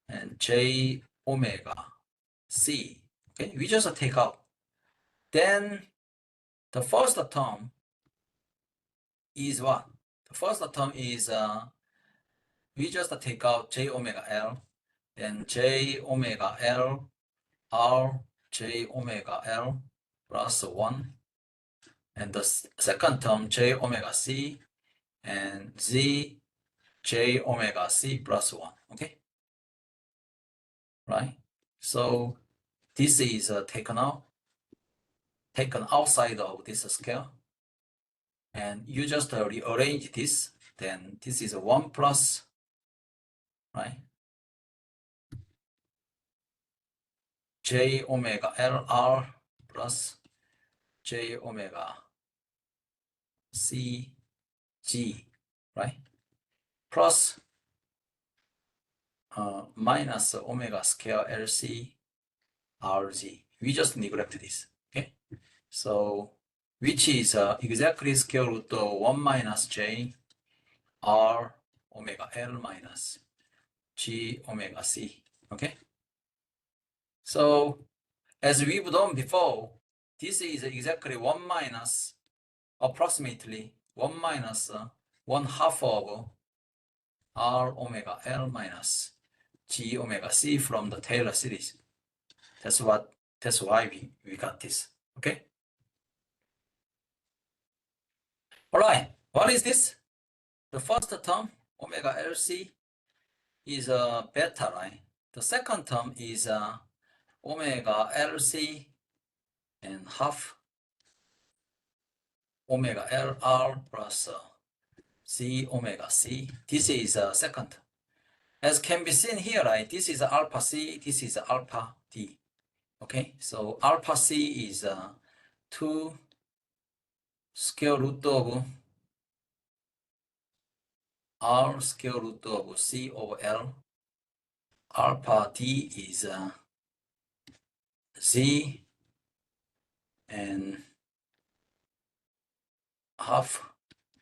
and j omega c, okay? We just take out. Then the first term is what? The first term is we just take out j omega l, then j omega l r j omega l plus 1, and the second term j omega c and z j omega c plus 1, okay? Right? So this is taken outside of this scale, and you just rearrange this, then this is a 1 plus, right? j omega lr plus j omega c g, right? Plus minus omega scale lc rg. We just neglect this, okay? So which is exactly square root of 1 minus j r omega l minus g omega c, okay? So as we've done before, this is exactly 1 minus, approximately 1 minus 1/2 of r omega l minus g omega c from the Taylor series. That's why we got this, okay? All right, what is this? The first term, omega LC, is a beta, right? The second term is omega LC and half omega LR plus C omega C. This is second. As can be seen here, right? This is alpha C, this is alpha D. Okay, so alpha C is 2 square root of R square root of C over L. Alpha D is Z and half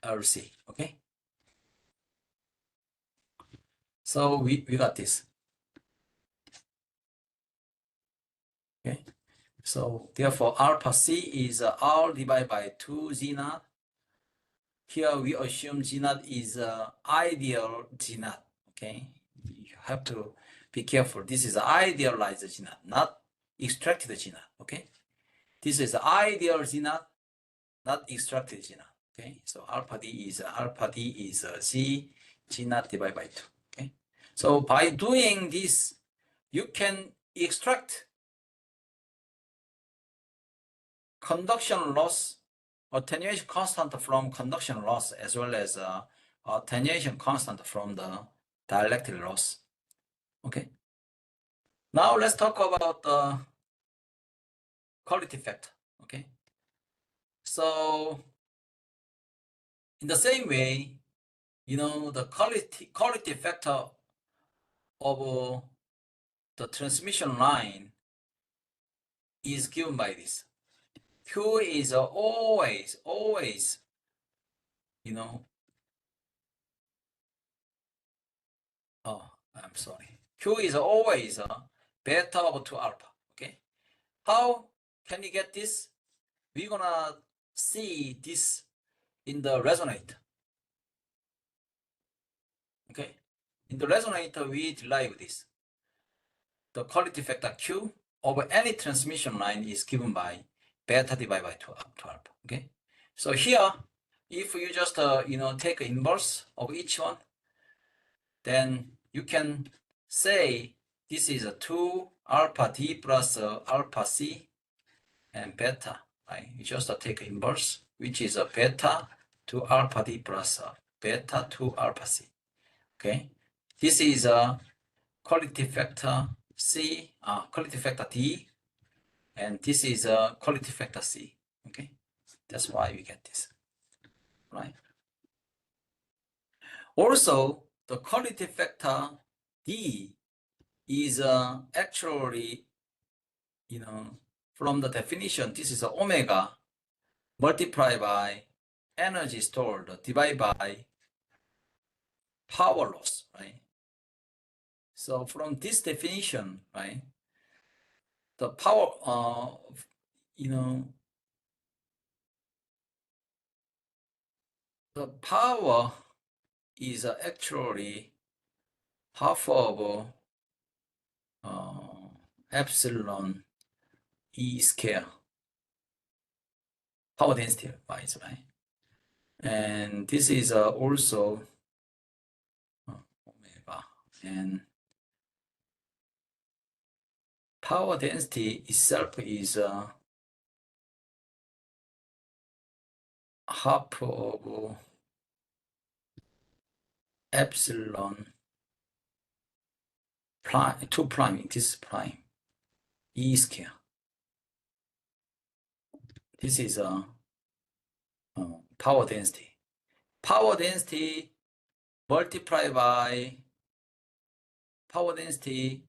LC, okay? So we got this, okay? So therefore alpha C is R divided by 2 Z naught. Here we assume G naught is ideal G naught, okay? You have to be careful. This is idealized G naught, not extracted G naught, okay? This is ideal G naught, not extracted G naught, okay? So alpha D is Z G naught divided by 2, okay? So by doing this, you can extract conduction loss, attenuation constant from conduction loss, as well as attenuation constant from the dielectric loss. Okay. Now let's talk about the quality factor. Okay. So in the same way, the quality factor of the transmission line is given by this. Q is always, I'm sorry. Q is always beta over 2 alpha, okay? How can you get this? We're gonna see this in the resonator, okay? In the resonator, we derive this. The quality factor Q over any transmission line is given by beta divided by 2 alpha. Okay. So here, if you just take inverse of each one, then you can say this is a 2 alpha d plus alpha c and beta, right? You just take inverse, which is a beta 2 alpha d plus beta 2 alpha c. Okay. This is a quality factor c, quality factor d, and this is a quality factor c. Okay. That's why we get this, right? Also, the quality factor d is actually, from the definition, this is omega multiplied by energy stored divided by power loss, right? So from this definition, right, the power, the power is actually half of epsilon E square, power density wise, right? And this is also omega, and power density itself is half of epsilon prime, 2 prime, this prime, E square. This is power density. Power density multiplied by power density,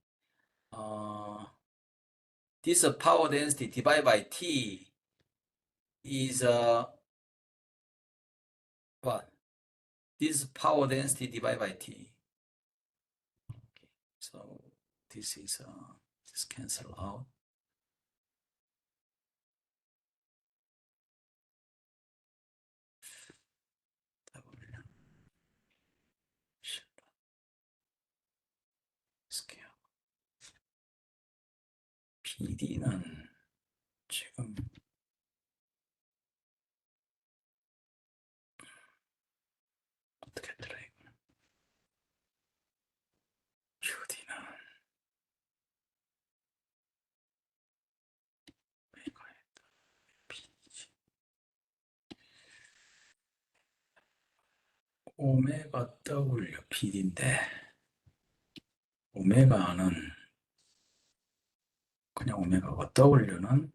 this power density divided by T is what? This power density divided by T. Okay. So this is just cancel out. 스퀘어. PD는 지금 어떻게 했더라 이거. QD는 오메가에다 PD지. 오메가 W PD인데 오메가는 그냥 오메가고 W는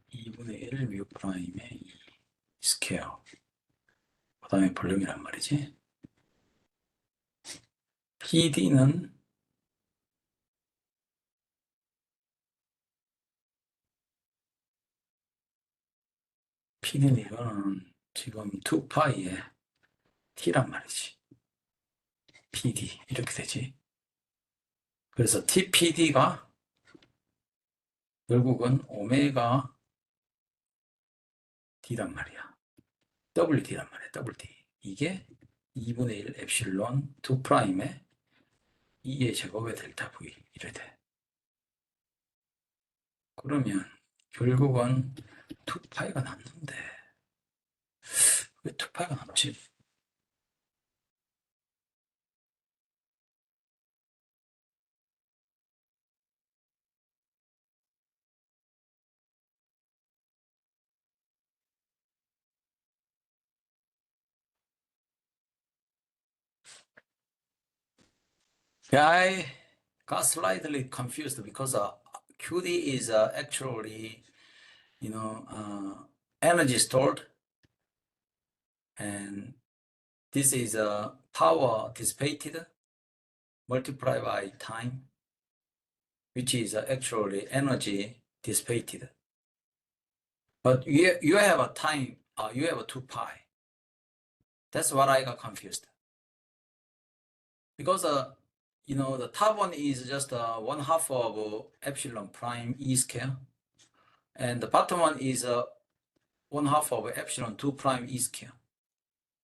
2분의 1 뮤 프라임의 2 스퀘어. 그 다음에 볼륨이란 말이지. PD는 이거는 지금 2파이의 T란 말이지. PD 이렇게 되지. 그래서 TPD가 결국은 오메가 D란 말이야. WD란 말이야. WD. 이게 2분의 1 엡실론 2 프라임의 2의 제곱의 델타 V 이래 돼. 그러면 결국은 2파이가 남는데 왜 2파이가 남지? I got slightly confused because QD is actually, energy stored, and this is power dissipated multiplied by time, which is actually energy dissipated. But you have a time, you have a 2 pi. That's what I got confused. Because the top one is just 1/2 of epsilon prime E square, and the bottom one is 1/2 of epsilon 2 prime E square.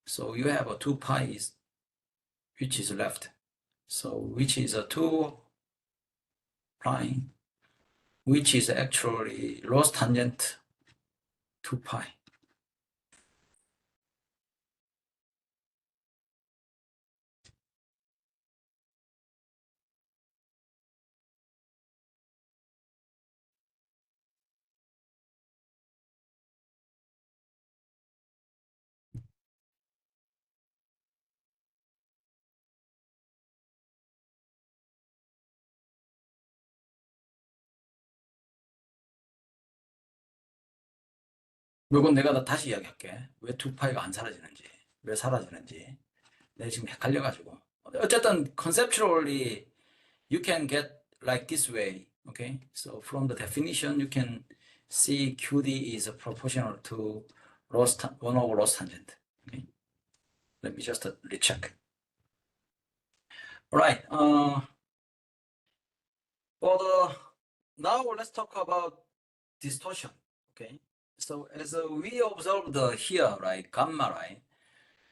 So you have a 2 pi which is left. So which is a 2 prime, which is actually loss tangent 2 pi. 이건 내가 다시 이야기할게. 왜 2파이가 안 사라지는지, 왜 사라지는지. 내가 지금 헷갈려가지고. 어쨌든 conceptually you can get like this way. Okay, so from the definition you can see QD is proportional to 1 over loss tangent. Okay, let me just recheck. All right. Now let's talk about distortion. Okay, so as we observed here, right, gamma, right?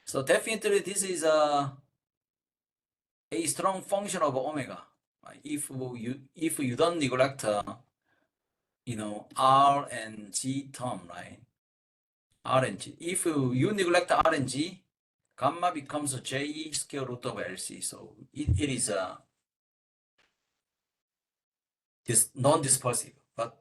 So definitely this is a strong function of omega. Right? If you don't neglect R and G term, right? R and G. If you neglect R and G, gamma becomes J square root of LC. So it is this non-dispersive. But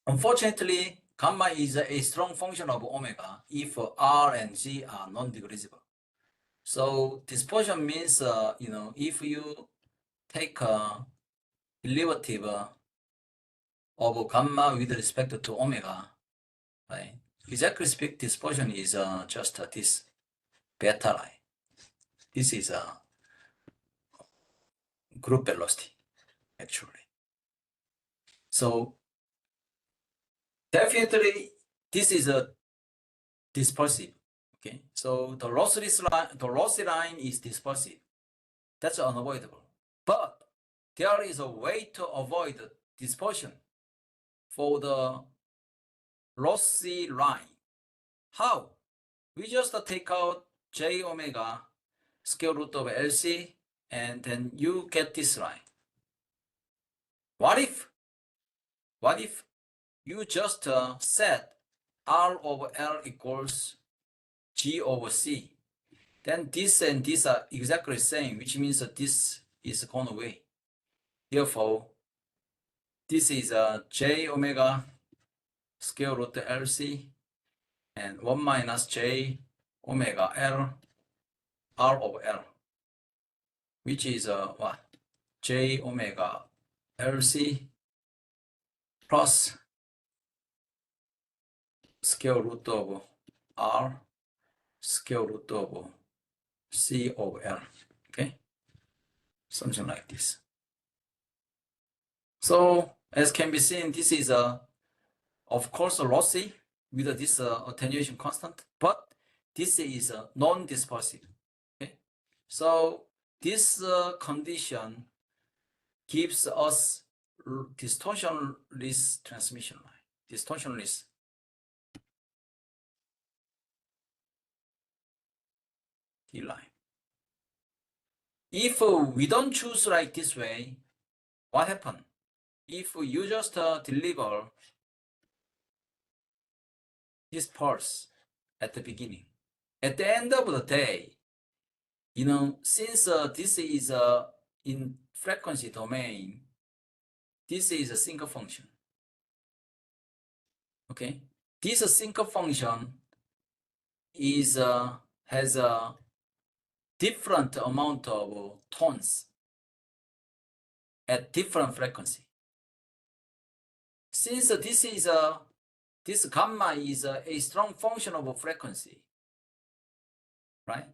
unfortunately, gamma is a strong function of omega if R and G are non-decreasable. So dispersion means, if you take a derivative of gamma with respect to omega, right? Exactly speak, dispersion is just this beta line. This is a group velocity, actually. So definitely this is a dispersive. Okay, so the lossy line is dispersive. That's unavoidable. But there is a way to avoid dispersion for the lossy line. How? We just take out J omega square root of LC, and then you get this line. What if you just set R over L equals G over C? Then this and this are exactly the same, which means that this is gone away. Therefore, this is J omega square root LC and 1 minus J omega L R over L, which is what? J omega LC plus square root of R square root of C over L. Okay, something like this. So as can be seen, this is of course lossy with this attenuation constant, but this is non-dispersive. Okay, so this condition gives us distortionless transmission line, distortionless D line. If we don't choose like this way, what happens? If you just deliver this pulse at the beginning, at the end of the day, since this is in frequency domain, this is a single function. Okay, this single function is has a different amount of tones at different frequency. Since this is this gamma is a strong function of a frequency, right?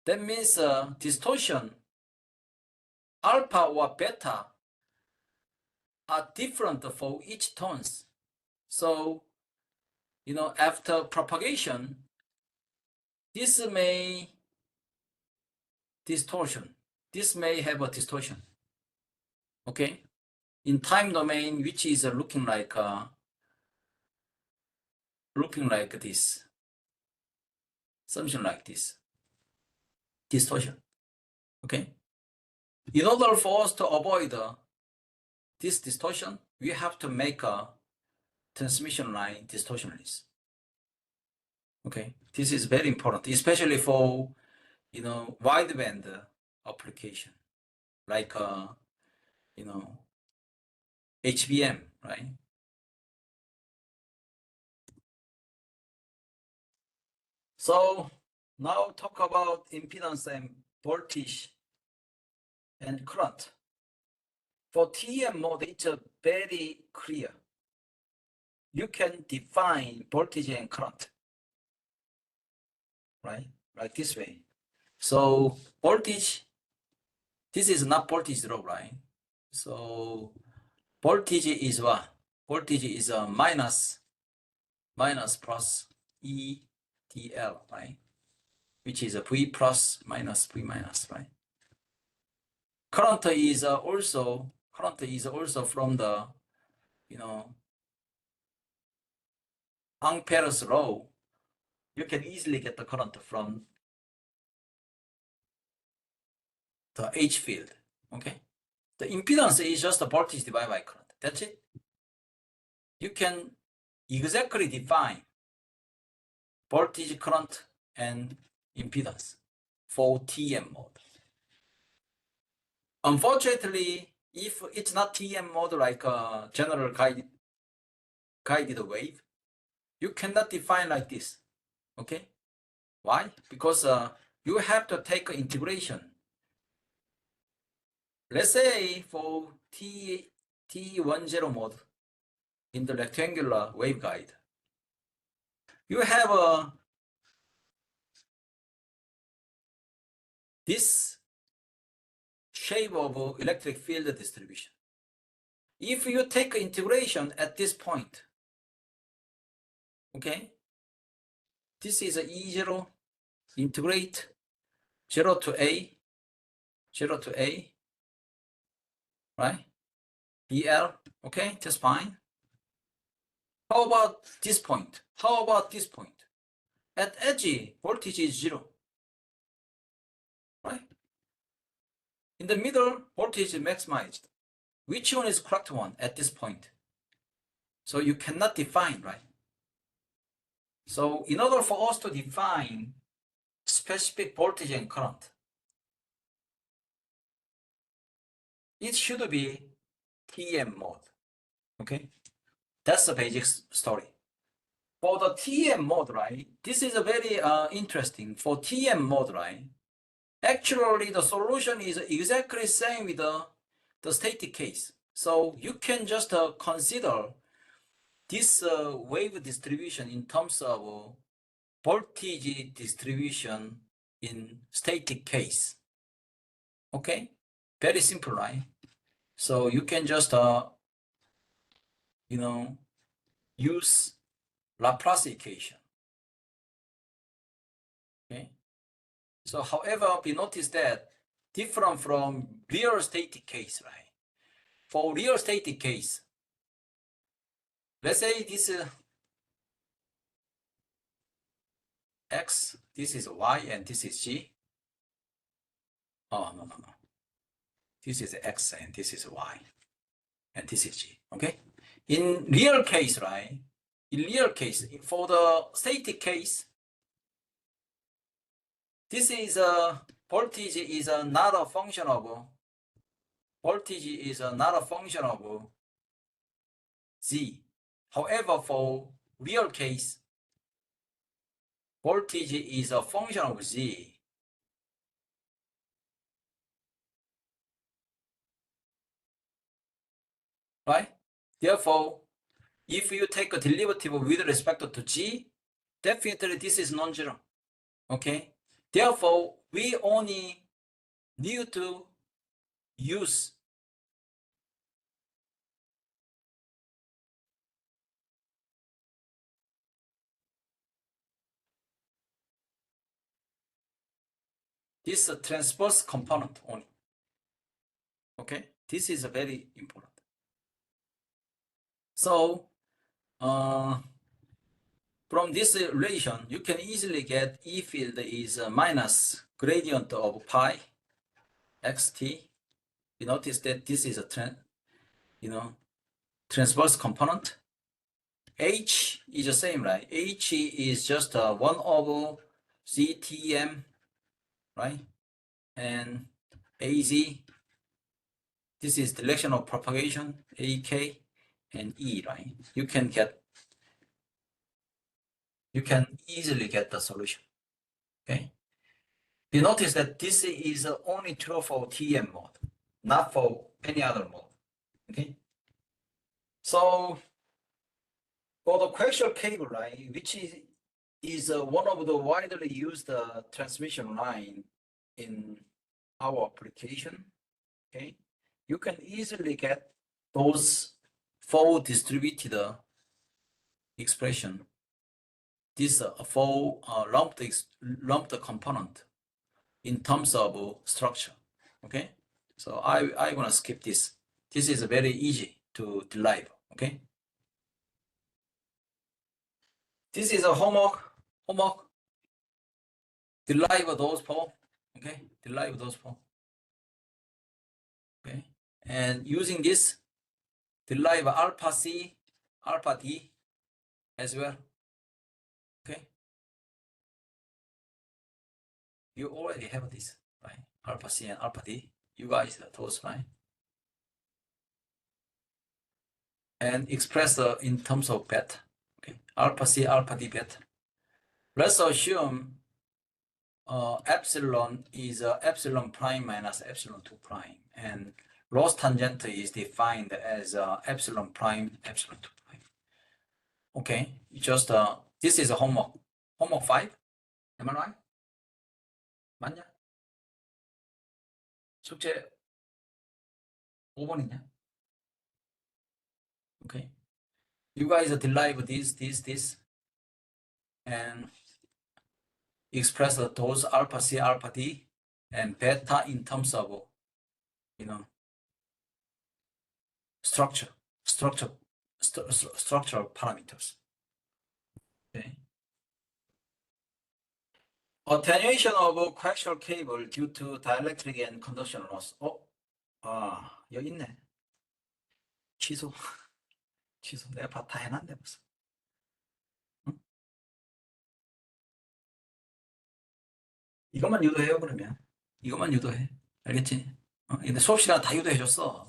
That means distortion alpha or beta are different for each tones. So, after propagation, this may have a distortion. Okay, in time domain, which is looking like this, something like this, distortion. Okay, in order for us to avoid this distortion, we have to make transmission line distortionless. Okay, this is very important, especially for wideband application like HBM, right? So now talk about impedance and voltage and current. For TM mode, it's very clear. You can define voltage and current, right? Like this way. So voltage, this is not voltage drop, right? So voltage is what? Voltage is a minus plus EDL, right? Which is a V plus minus V minus, right? Current is also from the Ampere's law. You can easily get the current from the H field. Okay, the impedance is just the voltage divided by current. That's it. You can exactly define voltage, current, and impedance for TM mode. Unfortunately, if it's not TM mode like a general guided wave, you cannot define like this. Okay, why? Because you have to take integration. Let's say for T10 mode in the rectangular waveguide, you have this shape of electric field distribution. If you take integration at this point, okay, this is a E0 integrate 0 to A, right? BL, okay, that's fine. How about this point? How about this point? At edge, voltage is 0, right? In the middle, voltage is maximized. Which one is correct one at this point? So you cannot define, right? So in order for us to define specific voltage and current, it should be TM mode, okay? That's the basic story. For the TM mode, right, this is a very interesting. For TM mode, right, actually the solution is exactly same with the static case. So you can just consider this wave distribution in terms of voltage distribution in static case. Okay, very simple, right? So you can just use Laplace equation. Okay. So however, we notice that different from real static case, right? For real static case, let's say this X, this is Y, and this is G. Oh, no. This is X, and this is Y, and this is G, okay? In real case, right? In real case, for the static case, this is voltage is not a function of Z. However, for real case, voltage is a function of Z. Right? Therefore, if you take a derivative with respect to G, definitely this is non-zero. Okay? Therefore, we only need to use this transverse component only. Okay? This is very important. So, from this relation, you can easily get E field is minus gradient of pi xt. You notice that this is a transverse component. H is the same, right? H is just 1 over CTM, right? And AZ, this is direction of propagation, AK and E, right? You can easily get the solution, okay? You notice that this is only true for TM mode, not for any other mode, okay? So for the coaxial cable, right, which is one of the widely used transmission line in our application, okay? You can easily get those four distributed expression, this four lumped component in terms of structure, okay? So I'm gonna skip this. This is very easy to derive, okay? This is a homework. Derive those four, okay? Derive those four, okay? And using this, derive alpha C, alpha D as well, okay? You already have this, right? Alpha C and alpha D. You guys are those, right? And express in terms of beta, okay? Alpha C, alpha D, beta. Let's assume epsilon is epsilon prime minus epsilon 2 prime, and loss tangent is defined as epsilon prime, epsilon 2 prime. Okay, just this is a homework 5. Am I right? 맞냐? 숙제 5번 있냐? Okay, you guys derive this, and express those alpha C, alpha D, and beta in terms of, you know, structural parameters. Okay. Attenuation of coaxial cable due to dielectric and conduction loss. 여기 있네. 취소. 내가 다 해놨네 벌써. 응? 이것만 유도해요 그러면. 이것만 유도해. 알겠지? 근데 수업 시간 다 유도해줬어.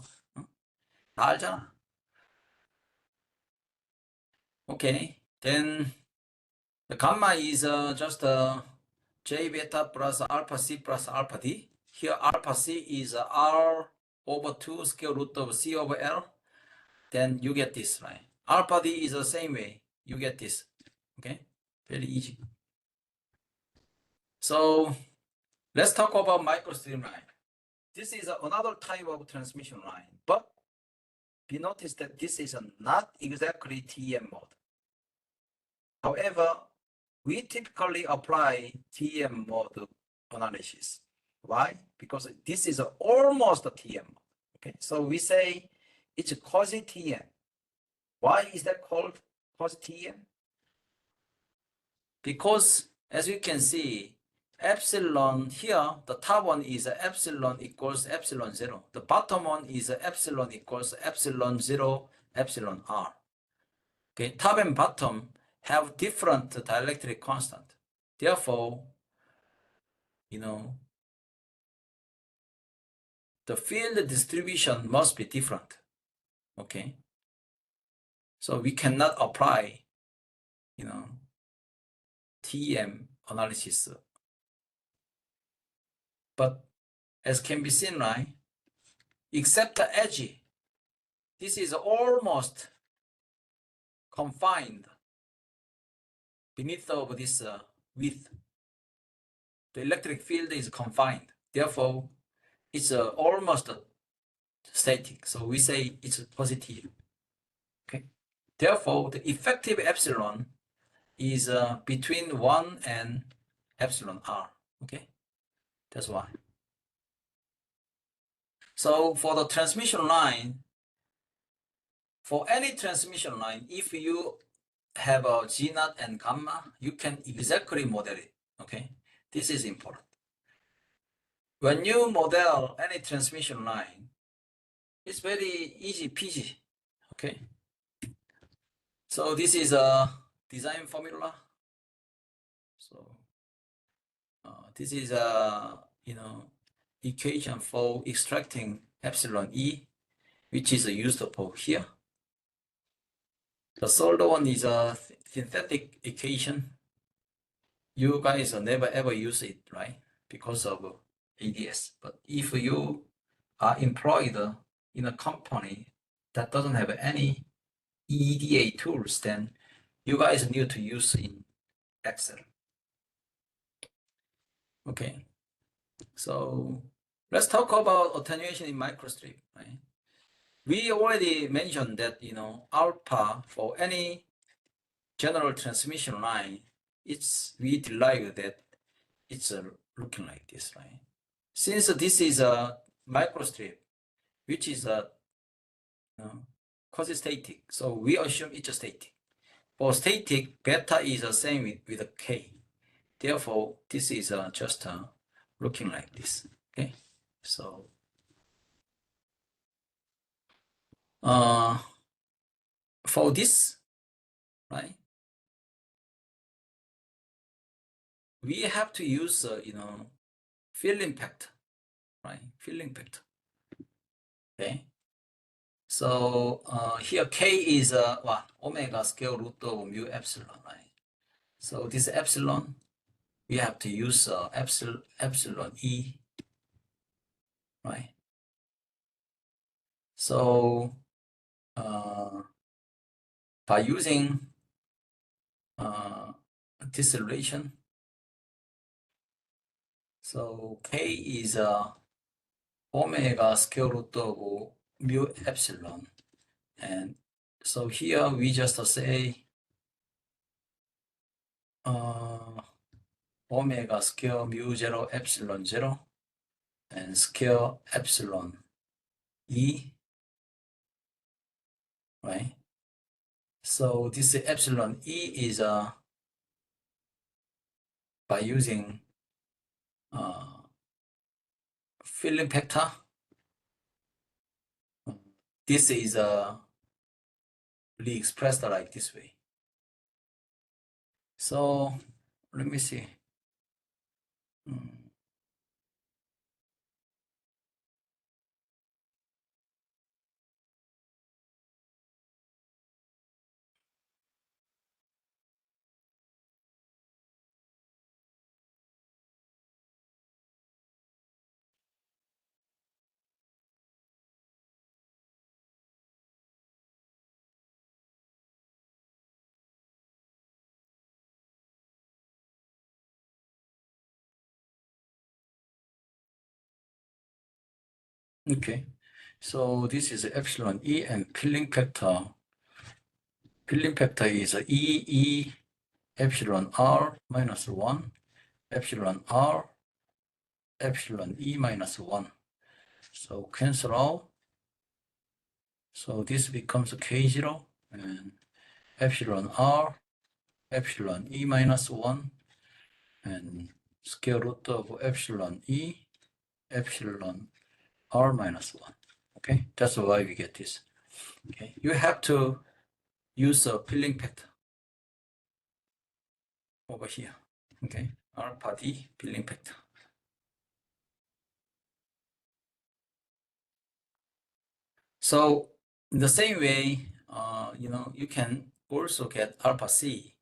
다 알잖아. Okay. Then the gamma is just J beta plus alpha C plus alpha D. Here alpha C is R over 2 square root of C over L. Then you get this, right? Alpha D is the same way. You get this. Okay? Very easy. So let's talk about microstream line. This is another type of transmission line, but be noticed that this is not exactly TEM mode. However, we typically apply TEM mode analysis. Why? Because this is almost a TEM mode. Okay, so we say it's quasi-TEM. Why is that called quasi-TEM? Because as you can see, epsilon here, the top one is epsilon equals epsilon 0. The bottom one is epsilon equals epsilon 0, epsilon r. Okay, top and bottom have different dielectric constant. Therefore, you know, the field distribution must be different. Okay, so we cannot apply, you know, TEM analysis. But as can be seen, right, except the edge, this is almost confined beneath of this width. The electric field is confined. Therefore, it's almost static. So we say it's positive. Okay. Therefore, the effective epsilon is between 1 and epsilon r. Okay. That's why. So for the transmission line, for any transmission line, if you have a G naught and gamma, you can exactly model it. Okay, this is important. When you model any transmission line, it's very easy peasy. Okay, So this is a design formula. So this is a equation for extracting epsilon E, which is used for here. The third one is a synthetic equation. You guys never ever use it, right? Because of ADS. But if you are employed in a company that doesn't have any EDA tools, then you guys need to use in Excel. Okay, so let's talk about attenuation in microstrip, right? We already mentioned that alpha for any general transmission line, we derived that it's looking like this, right? Since this is a microstrip, which is a quasi-static, so we assume it's static. For static, beta is the same with a k. Therefore, this is just looking like this. Okay, so for this, right, we have to use field impact, right? Field impact. Okay. So here k is what? Omega square root of mu epsilon, right? So this epsilon, we have to use epsilon E, right? So by using this relation, so k is omega square root of mu epsilon, and so here we just say omega square mu 0 epsilon 0 and square epsilon E, right? So this epsilon E is by using field factor. This is re-expressed like this way. So let me see. Okay, so this is epsilon E and peeling factor. Peeling factor is E epsilon R minus 1, epsilon R, epsilon E minus 1. So cancel out. So this becomes K0 and epsilon R, epsilon E minus 1, and square root of epsilon E, epsilon R minus 1. Okay, that's why we get this. Okay, you have to use a peeling factor over here. Okay, alpha D peeling factor. So in the same way, you can also get alpha C,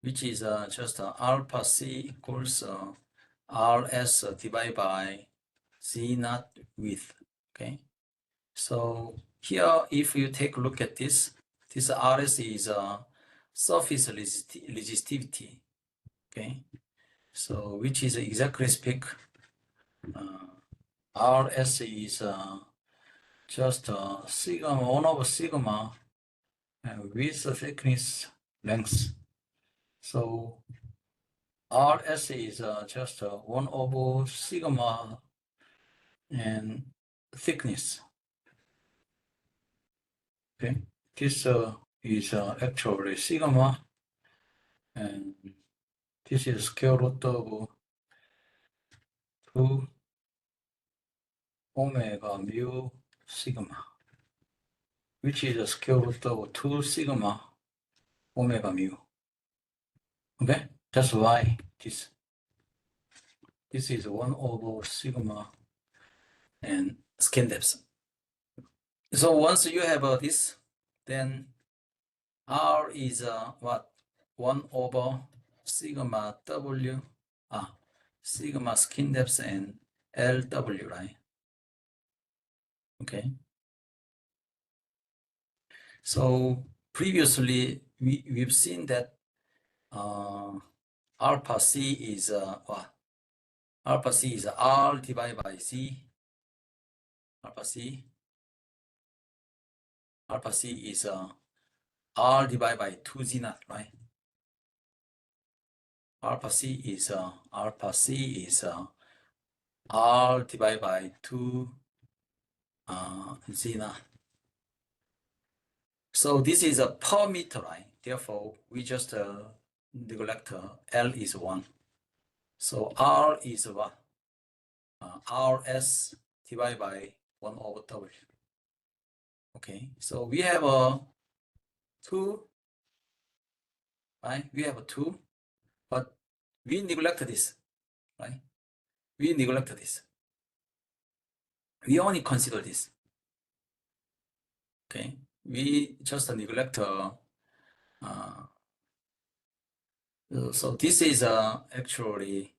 which is just alpha C equals RS divided by C naught width. Okay, so here if you take a look at this RS is surface resistivity. Okay, so which is exactly speak RS is just sigma 1 over sigma with the thickness length. So RS is just 1 over sigma and thickness. Okay, this is actually sigma, and this is square root of 2 omega mu sigma, which is the square root of 2 sigma omega mu. Okay, that's why this is 1 over sigma and skin depth. So once you have this, then R is what? 1 over sigma W, sigma skin depth and LW, right? Okay. So previously we've seen that alpha C is what? Alpha C is R divided by C. Alpha C is R divided by 2 Z naught, right? Alpha C is R divided by 2 Z naught. So this is a per meter, right? Therefore, we just neglect L is 1. So R is what? RS divided by 1 over W. Okay, so we have a 2, right? We have a 2, but we neglect this, right? We neglect this. We only consider this. Okay, we just neglect. So this is actually,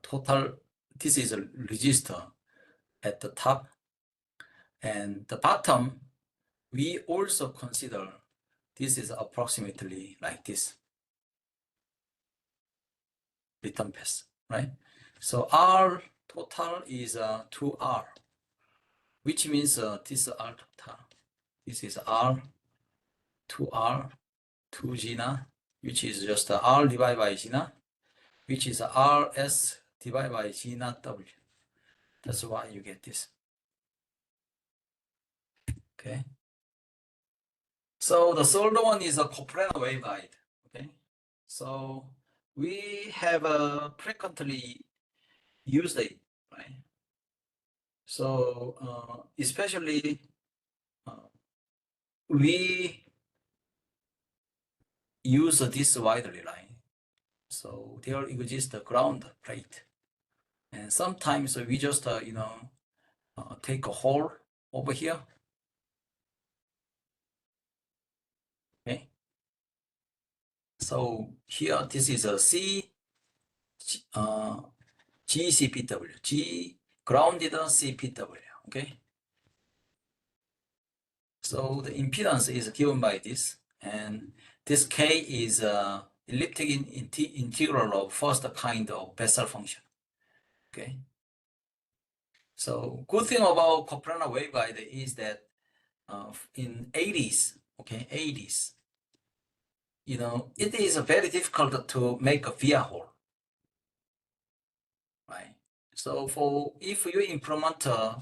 total. This is a resistor at the top, and the bottom. We also consider this is approximately like this return path, right? So R total is 2R, which means this is R total. This is R, 2R, 2 G naught, which is just R divided by G naught, which is RS divided by G naught W. That's why you get this. Okay. So the third one is a coplanar waveguide. Okay. So we have frequently used it, right? So especially we use this widely, right? So there exists a ground plate, and sometimes we just take a hole over here. Okay. So here this is a GCPW, G grounded CPW. Okay. So the impedance is given by this, and this K is elliptic integral of first kind of Bessel function. Okay. So good thing about coplanar waveguide is that in 80s, okay, 80s, it is very difficult to make a via hole, right? So if you implement a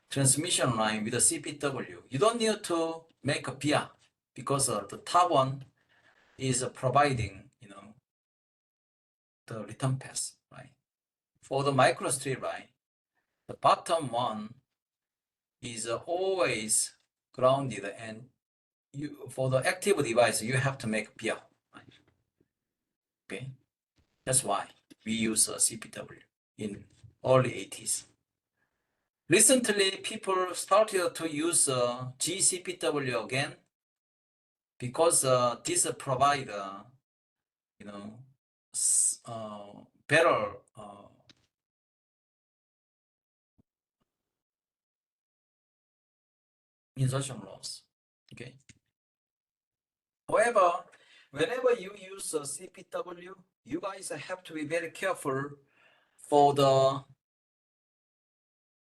transmission line with a CPW, you don't need to make a via because the top one is providing, the return path, right? For the microstrip line, the bottom one is always grounded, and for the active device, you have to make via, right? Okay, that's why we use CPW in early 80s. Recently, people started to use GCPW again because this provide better insertion loss. Okay. However, whenever you use CPW, you guys have to be very careful for the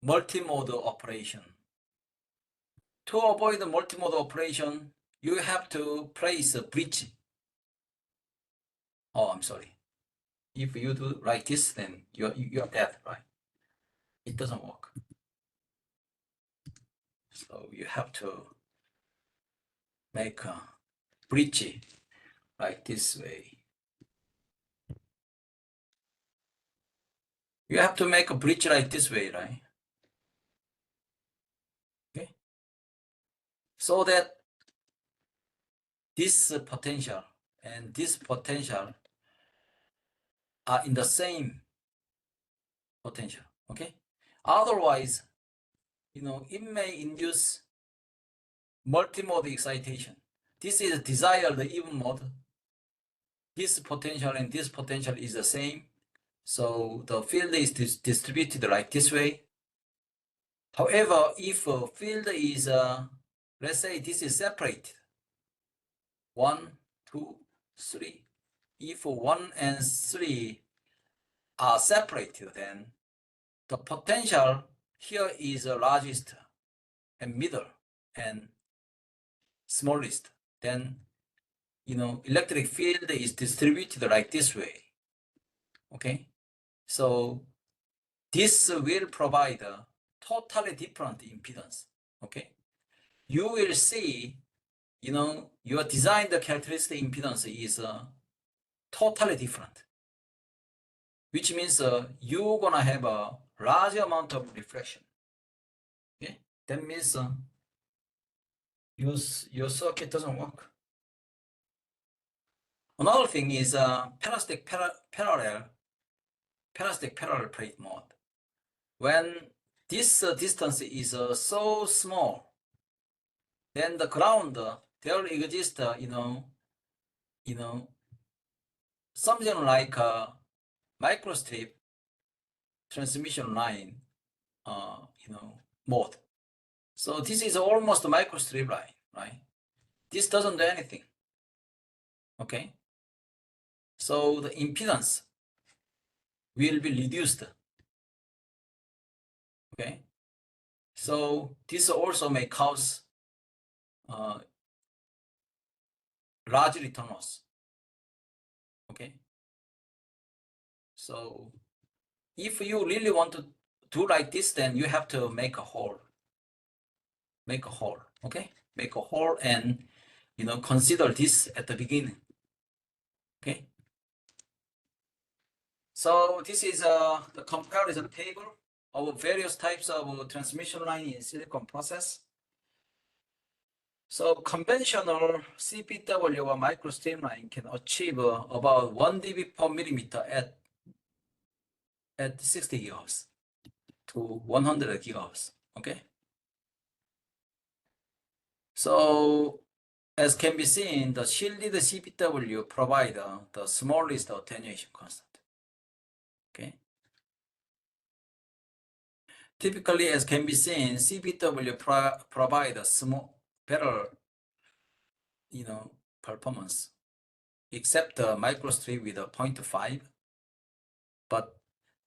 multimodal operation. To avoid the multimodal operation, you have to place a bridge. Oh, I'm sorry. If you do like this, then you're dead, right? It doesn't work. So you have to make a bridge like this way. You have to make a bridge like this way, right? Okay. so that this potential and this potential are in the same potential, okay? Otherwise, it may induce multimode excitation. This is desired even mode. This potential and this potential is the same. So the field is distributed like this way. However, if a field is, let's say this is separated, 1, 2, 3. If 1 and 3 are separated, then the potential here is the largest and middle and smallest. Then, electric field is distributed like this way. Okay, so this will provide a totally different impedance. Okay, you will see, your designed characteristic impedance is totally different, which means you're gonna have a large amount of reflection. Okay, that means your circuit doesn't work. Another thing is parasitic parallel plate mode. When this distance is so small, then the ground there exists, something like a microstrip transmission line, mode. So this is almost a microstrip line, right? This doesn't do anything. Okay. So the impedance will be reduced. Okay. So this also may cause large return loss. Okay. So if you really want to do like this, then you have to make a hole. Make a hole. Okay. Make a hole and consider this at the beginning. Okay. So this is the comparison table of various types of transmission line in silicon process. So conventional CPW or microstreamline can achieve about 1 dB per millimeter at 60 gigahertz to 100 gigahertz. Okay. So as can be seen, the shielded CPW provide the smallest attenuation constant. Okay. Typically, as can be seen, CPW provide a better, performance, except the microstrip with a 0.5. But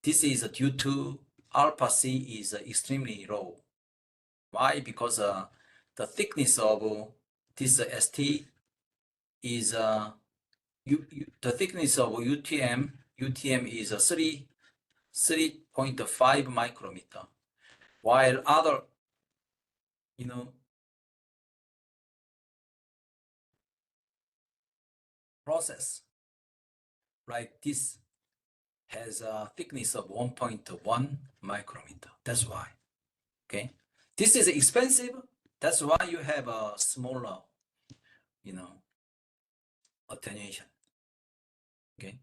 this is due to alpha C is extremely low. Why? Because the thickness of this ST is the thickness of UTM is 3.5 micrometer, while other process like this has a thickness of 1.1 micrometer. That's why. Okay, this is expensive. That's why you have a smaller, attenuation. Okay,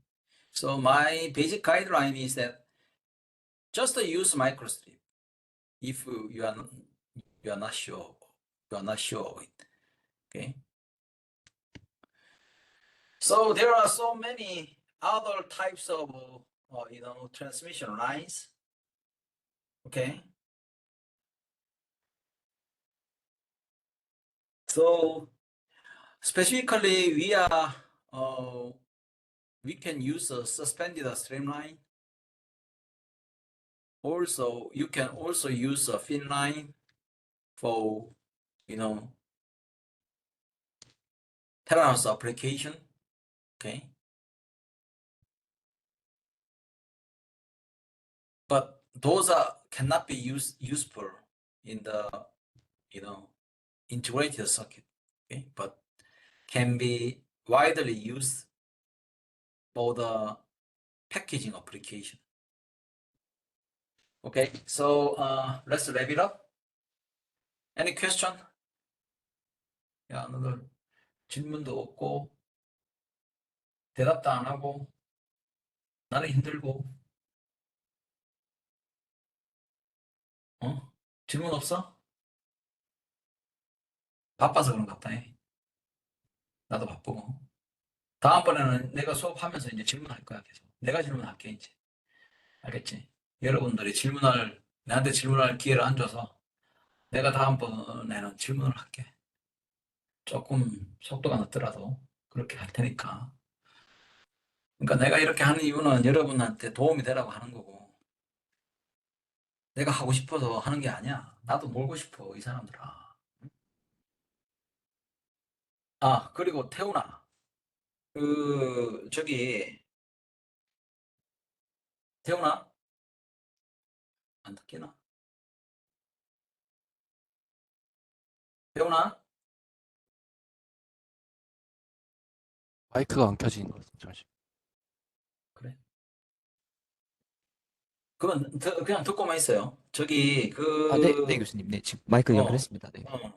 so my basic guideline is that just use microstrip if you are not sure of it. Okay, so there are so many other types of transmission lines. Okay, so specifically we can use a suspended streamline. Also, you can also use a fin line for Terrace application. Okay, but those cannot be useful in the integrated circuit. Okay, but can be widely used for the packaging application. Okay, so let's wrap it up. Any question? 야, 너들 질문도 없고, 대답도 안 하고, 나는 힘들고, 어? 질문 없어? 바빠서 그런가 보다. 해. 나도 바쁘고. 다음번에는 내가 수업하면서 이제 질문할 거야, 계속. 내가 질문할게, 이제. 알겠지? 여러분들이 나한테 질문할 기회를 안 줘서 내가 다음번에는 질문을 할게. 조금 속도가 늦더라도 그렇게 할 테니까. 그러니까 내가 이렇게 하는 이유는 여러분한테 도움이 되라고 하는 거고, 내가 하고 싶어서 하는 게 아니야. 나도 놀고 싶어, 이 사람들아. 아, 그리고 태훈아, 태훈아, 안 듣기나? 태훈아? 마이크가 안 켜지는 것 같습니다. 잠시. 그래. 그건 그냥 듣고만 있어요. 네, 교수님. 네, 지금 마이크 어, 연결했습니다. 네. 어,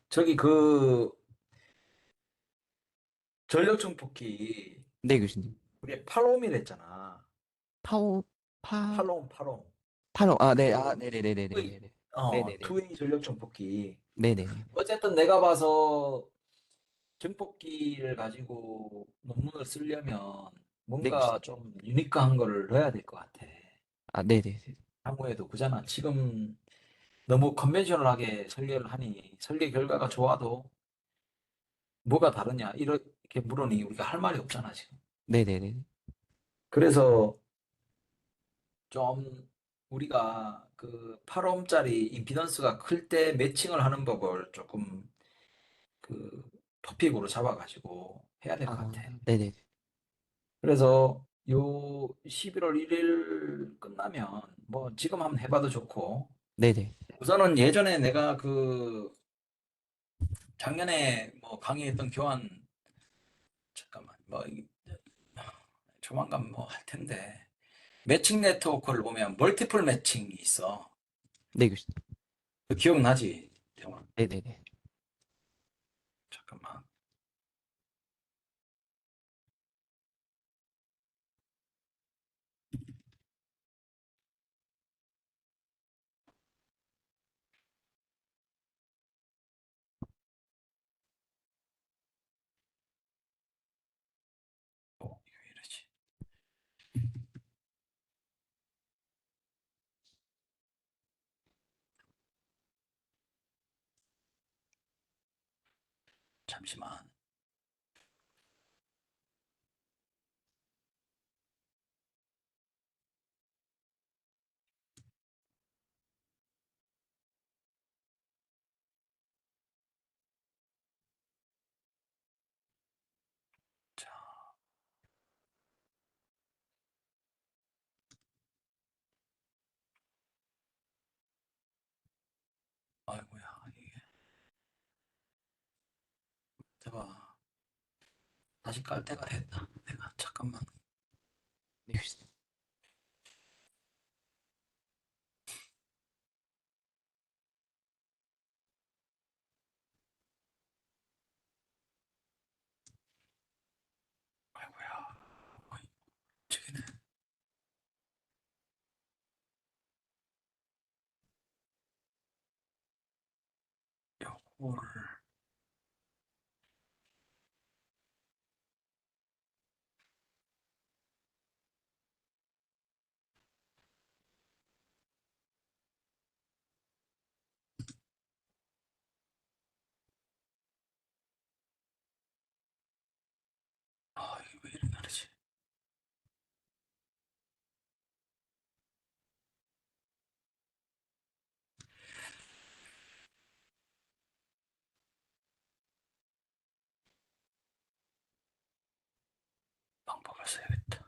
저기 그, 전력 증폭기, 네, 교수님. 우리 팔롬이랬잖아. 파오, 파, 팔롬. 파로, 네, 그, 네네네네네네. 네네네. 투웨이 전력 증폭기. 네네네. 어쨌든 내가 봐서 증폭기를 가지고 논문을 쓰려면 네, 뭔가 교수님. 좀 유니크한 거를 넣어야 될 것 같아. 네네네. 아무래도 그잖아. 지금 너무 컨벤셔널하게 설계를 하니 설계 결과가 좋아도 뭐가 다르냐 이렇게 물으니 우리가 할 말이 없잖아 지금. 네네네. 그래서 좀 우리가 그 8ohm짜리 임피던스가 클 때 매칭을 하는 법을 조금 그 토픽으로 잡아가지고 해야 될 것 같아. 네네. 그래서 요 11월 1일 끝나면 뭐 지금 한번 해봐도 좋고, 네네. 우선은 예전에 내가 그 작년에 뭐 강의했던 교환, 잠깐만 뭐 조만간 뭐 할 텐데, 매칭 네트워크를 보면 멀티플 매칭이 있어. 네, 교수님. 그 기억나지? 대원? 네네네. 잠깐만. 이거 왜 이러지? 잠시만. 자, 아이고야, 이게. 내가 다시 깔 때가 됐다. 내가 잠깐만. 네, 교수님. 아이고야. 어이, 저기네. 요거를. 이게 왜 이렇게 다르지? 방법을 써야겠다.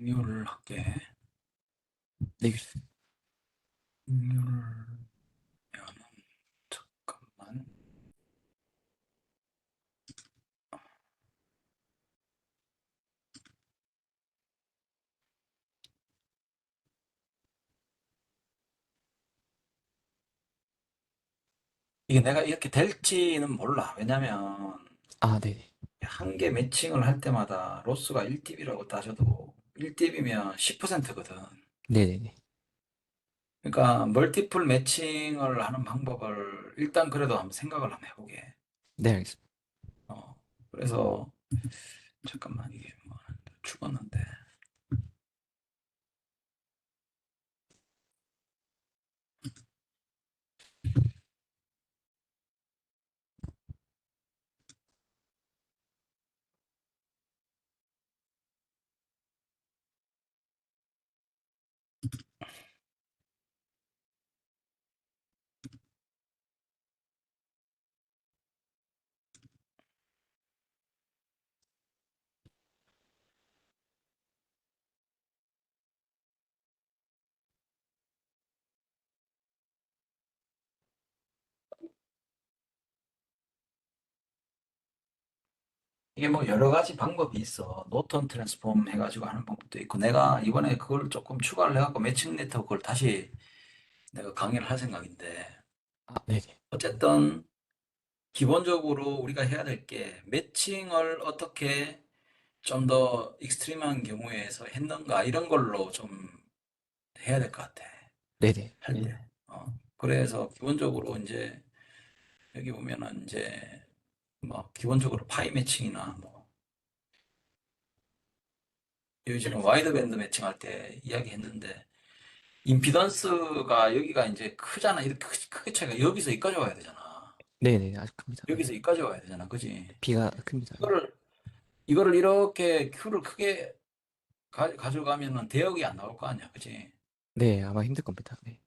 공유를 할게. 네, 교수님. 공유를 하면 잠깐만. 이게 내가 이렇게 될지는 몰라. 왜냐면 아, 네네. 한 개 매칭을 할 때마다 로스가 1dB라고 따져도 1dB면 10%거든. 네네네. 그러니까 멀티플 매칭을 하는 방법을 일단 그래도 한번 생각을 한번 해보게. 네, 알겠습니다. 그래서 잠깐만 이게 뭐 죽었는데. 이게 뭐 여러 가지 방법이 있어. 노턴 트랜스폼 해가지고 하는 방법도 있고, 내가 이번에 그걸 조금 추가를 해갖고 매칭 네트워크를 다시 내가 강의를 할 생각인데, 아, 네네. 어쨌든 기본적으로 우리가 해야 될 게 매칭을 어떻게 좀 더 익스트림한 경우에서 했는가 이런 걸로 좀 해야 될 것 같아. 네네. 할 때. 그래서 기본적으로 이제 여기 보면은 이제 뭐 기본적으로 파이 매칭이나 뭐 요즘은 와이드밴드 매칭할 때 이야기했는데 임피던스가 여기가 이제 크잖아. 이렇게 크게 차이가 여기서 여기까지 와야 되잖아. 네네. 아주 큽니다. 네. 여기서 여기까지 와야 되잖아. 그지? 비가 큽니다. 네. 이거를 이렇게 큐를 크게 가져가면은 대역이 안 나올 거 아니야. 그지? 네, 아마 힘들 겁니다. 네.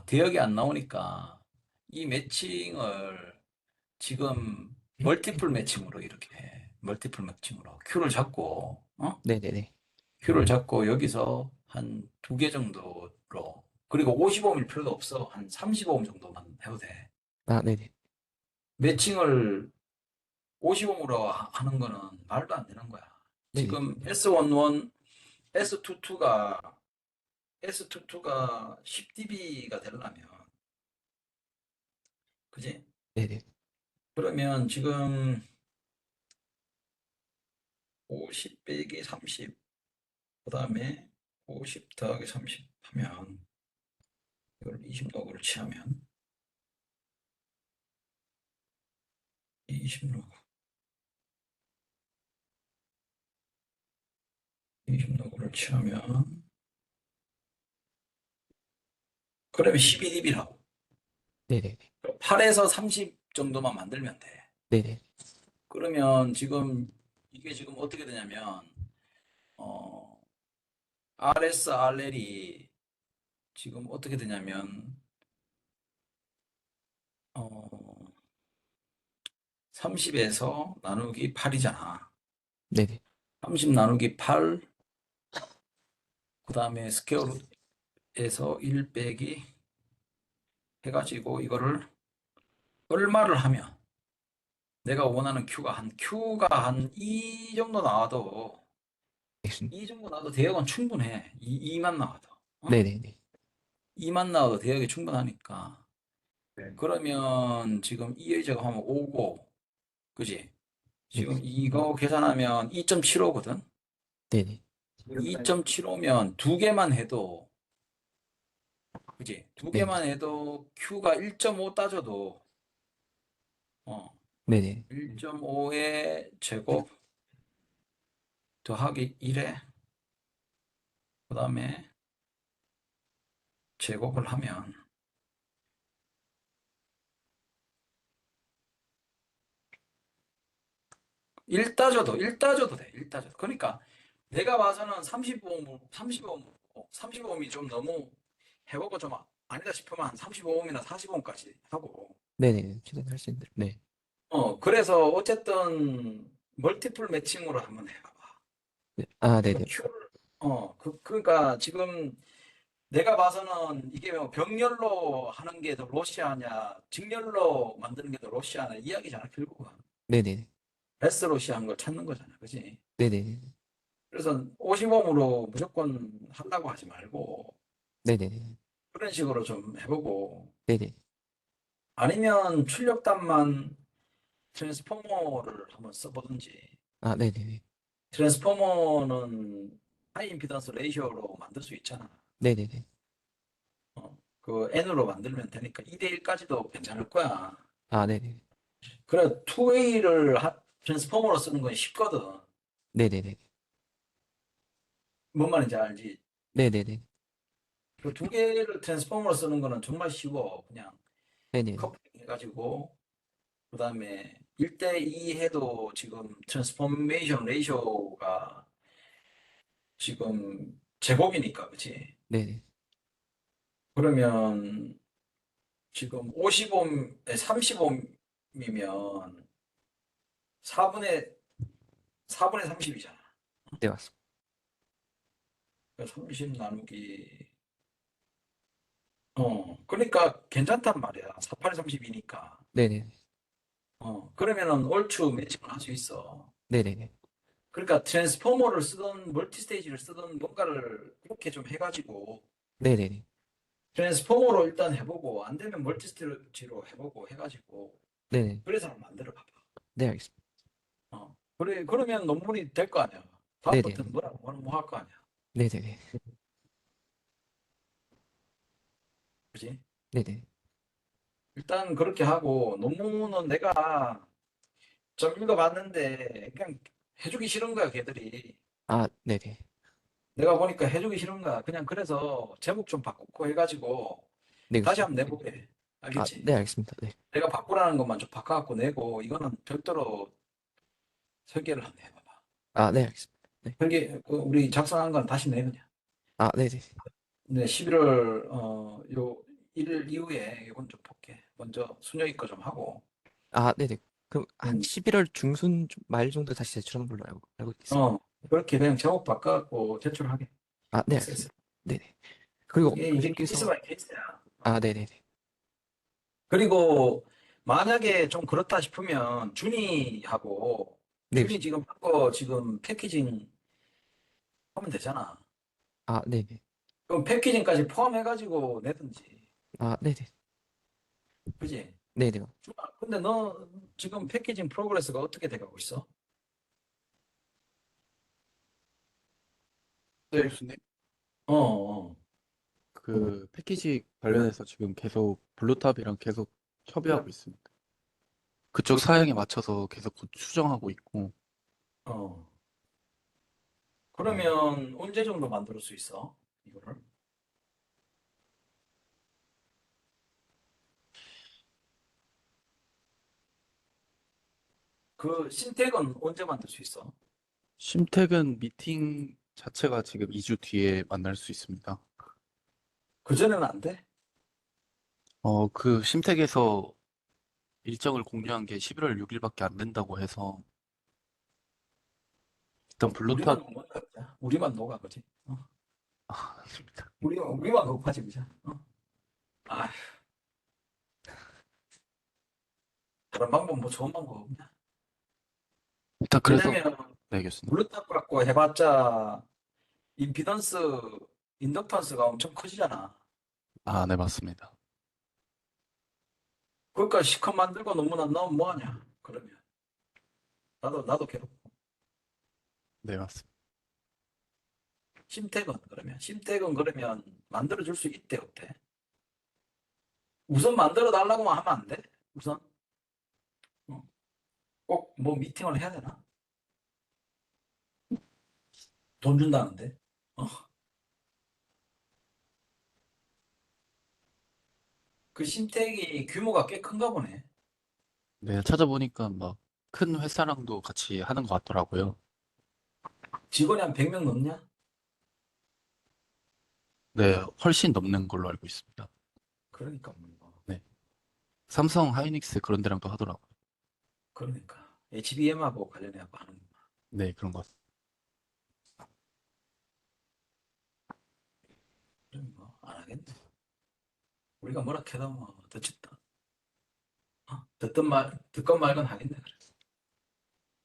대역이 안 나오니까 이 매칭을 지금 멀티플 매칭으로 이렇게 해. 멀티플 매칭으로 큐를 잡고 네네네. 큐를 잡고 여기서 한 두 개 정도로 그리고 55일 필요도 없어. 한 35음 정도만 해도 돼. 아, 네네. 매칭을 55으로 하는 거는 말도 안 되는 거야. 네네. 지금 S11, S22가 10dB가 되려면 그지? 네네. 그러면 지금 50 빼기 30 그다음에 50 더하기 30 하면 이걸 20로그를 취하면 20로그 20로그를 취하면 그러면 12dB라고. 네네네. 8에서 30 정도만 만들면 돼. 네네. 그러면 지금 이게 지금 어떻게 되냐면 어, RS, RL이 지금 어떻게 되냐면 30에서 나누기 8이잖아. 네네. 30 나누기 8, 그 다음에 스퀘어루트에서 1 빼기 해가지고 이거를 얼마를 하면 내가 원하는 Q가 한 이 정도 나와도 알겠습니다. 이 정도 나와도 대역은 충분해. 2만 나와도. 네네네. 2만 나와도 대역이 충분하니까. 그러면 지금 이 의자가 하면 5고, 그지? 지금 네네. 이거 계산하면 2.75거든? 네네. 2.75면 두 개만 해도, 그지? 두 네네. 개만 해도 Q가 1.5 따져도, 어, 네네. 1.5의 제곱 더하기 1에, 그 다음에 제곱을 하면, 1 따져도 돼. 1 따져도. 그러니까 내가 봐서는 35옴이 좀 너무 해보고 좀 아니다 싶으면 한 35옴이나 40옴까지 하고. 네네. 최대한 할 수 있는. 네. 그래서 어쨌든 멀티플 매칭으로 한번 해봐봐. 네. 아, 이거 네네. 그러니까 지금 내가 봐서는 이게 뭐 병렬로 하는 게 더 러시아냐, 직렬로 만드는 게 더 러시아냐 이야기잖아, 결국은. 네네네. 베스트 러시아한 걸 찾는 거잖아, 그지? 네네네. 그래서 50옴으로 무조건 하려고 하지 말고 네네네. 그런 식으로 좀 해보고 네네. 아니면 출력단만 트랜스포머를 한번 써보든지. 아, 네네네. 트랜스포머는 하이 임피던스 레이쇼로 만들 수 있잖아. 네네네. 그 N으로 만들면 되니까 2대1까지도 괜찮을 거야. 아, 네네. 그래, 투웨이를 트랜스포머로 쓰는 건 쉽거든. 네네네. 뭔 말인지 알지? 네네네. 그 두 개를 트랜스포머로 쓰는 거는 정말 쉬워. 그냥 네네네. 커플링 해가지고, 그 다음에 1대2 해도 지금 트랜스포메이션 레이쇼가 지금 제곱이니까, 그치? 네네. 그러면 지금 50옴에 30옴이면 4분의 30이잖아. 네, 맞습니다. 30 나누기, 그러니까 괜찮단 말이야. 48에 30이니까. 네네네. 그러면은 얼추 매칭을 할 수 있어. 네네네. 그러니까 트랜스포머를 쓰든 멀티스테이지를 쓰든 뭔가를 그렇게 좀 해가지고 네네네. 트랜스포머로 일단 해보고 안 되면 멀티스테이지로 해보고 해가지고 네네. 그래서 한번 만들어 봐봐. 네, 알겠습니다. 그래 그러면 논문이 될 거 아니야. 다음부터는 네네네. 뭐라고 뭐 할 거 아니야. 네네네. 그지? 네네. 일단 그렇게 하고 논문은 내가 좀 읽어봤는데 그냥 해주기 싫은 거야 걔들이. 아, 네네. 내가 보니까 해주기 싫은 거야. 그냥 그래서 제목 좀 바꾸고 해가지고 네, 다시 그렇습니다. 한번 내보게. 아, 알겠지? 네, 알겠습니다. 네. 내가 바꾸라는 것만 좀 바꿔갖고 내고 이거는 별도로 설계를 한번 해봐봐. 아, 네, 알겠습니다. 네. 설계 우리 작성한 건 다시 내 그냥. 아, 네네. 네, 11월 요 1일 이후에 이건 좀 볼게. 먼저 순여이 거 좀 하고. 아, 네네. 그럼 한 음, 11월 중순 말 정도 다시 제출하는 걸로 알고 있겠습니다. 그렇게 그냥 제목 바꿔갖고 제출하게. 아, 네, 엑세스. 알겠습니다. 네네. 그리고 이게 케이스 선생님께서, 바이 케이스야. 아, 네네네. 그리고 만약에 좀 그렇다 싶으면 준이하고 네, 준이 지금 한거 지금 패키징 하면 되잖아. 아, 네네. 그럼 패키징까지 포함해가지고 내든지. 아, 네네. 그지? 네네. 준아, 근데 너 지금 패키징 프로그레스가 어떻게 돼가고 있어? 네, 교수님. 어, 어. 그 패키지 관련해서 지금 계속 블루탑이랑 계속 협의하고 있습니다. 그쪽 사양에 맞춰서 계속 곧 수정하고 있고, 어. 그러면 언제 정도 만들 수 있어? 이거를? 그 신택은 언제 만들 수 있어? 심택은 미팅 자체가 지금 2주 뒤에 만날 수 있습니다. 그전에는 안 돼? 그 심택에서 일정을 공유한 게 11월 6일밖에 안 된다고 해서 일단 우리만 블루탑 녹아 그자. 우리만 녹아 그지? 맞습니다. 우리만 녹아지 그자. 아, 다른 방법 뭐 좋은 방법 없냐? 일단 그래서 왜냐면 네, 교수님. 블루탑 갖고 해봤자 임피던스, 인덕턴스가 엄청 커지잖아. 아, 네, 맞습니다. 그러니까 시컷 만들고 논문 안 나오면 뭐하냐? 그러면 나도 괴롭고. 네, 맞습니다. 심택은 그러면 만들어줄 수 있대 어때? 우선 만들어 달라고만 하면 안 돼? 우선 꼭 뭐 미팅을 해야 되나? 돈 준다는데? 어, 그 심택이 규모가 꽤 큰가 보네. 네, 찾아보니까 막 큰 회사랑도 같이 하는 것 같더라고요. 직원이 한 100명 넘냐? 네, 훨씬 넘는 걸로 알고 있습니다. 그러니까 뭐. 네. 삼성, 하이닉스 그런 데랑도 하더라고요. 그러니까 HBM하고 관련해서 하는 거. 네, 그런 것 같습니다. 그럼 뭐 안 하겠네. 우리가 뭐라 해도 뭐 듣겠다. 듣건 말건 하겠네. 그래.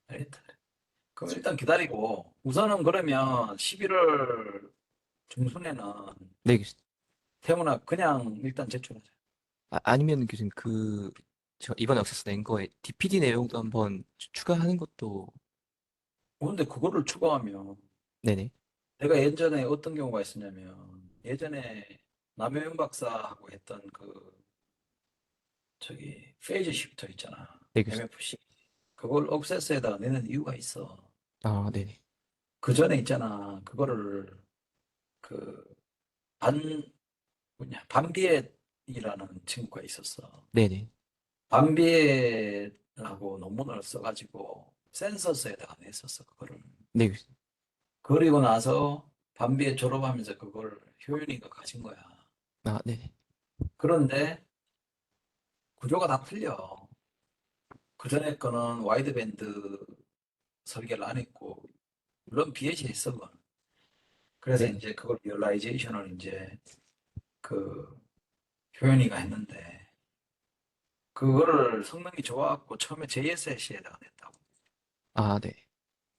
알겠다. 그래. 그럼 일단 기다리고 우선은 그러면 11월 중순에는 네, 교수님. 태문화 그냥 일단 제출하자. 아니면 교수님, 제가 이번에 억세스 낸 거에 DPD 내용도 한번 추가하는 것도, 근데 그거를 추가하면 네네. 내가 예전에 어떤 경우가 있었냐면 예전에 남효영 박사하고 했던 저기 페이즈 시프터 있잖아. 네, 교수님. MFC. 그걸 억세스에다가 내는 이유가 있어. 아, 네네. 그 전에 있잖아. 그거를 그 반비엣이라는 친구가 있었어. 네네. 반비엣하고 논문을 써가지고 센서스에다가 냈었어. 그거를. 네, 교수님. 그리고 나서 반비엣 졸업하면서 그걸 효윤이가 가진 거야. 아, 네네. 그런데 구조가 다 틀려. 그 전에 거는 와이드밴드 설계를 안 했고, 물론 비엣이 있어, 그건. 그래서 네네. 이제 그걸 리얼라이제이션을 이제 그 효연이가 했는데, 그거를 성능이 좋아갖고 처음에 JSC에다가 냈다고. 아, 네.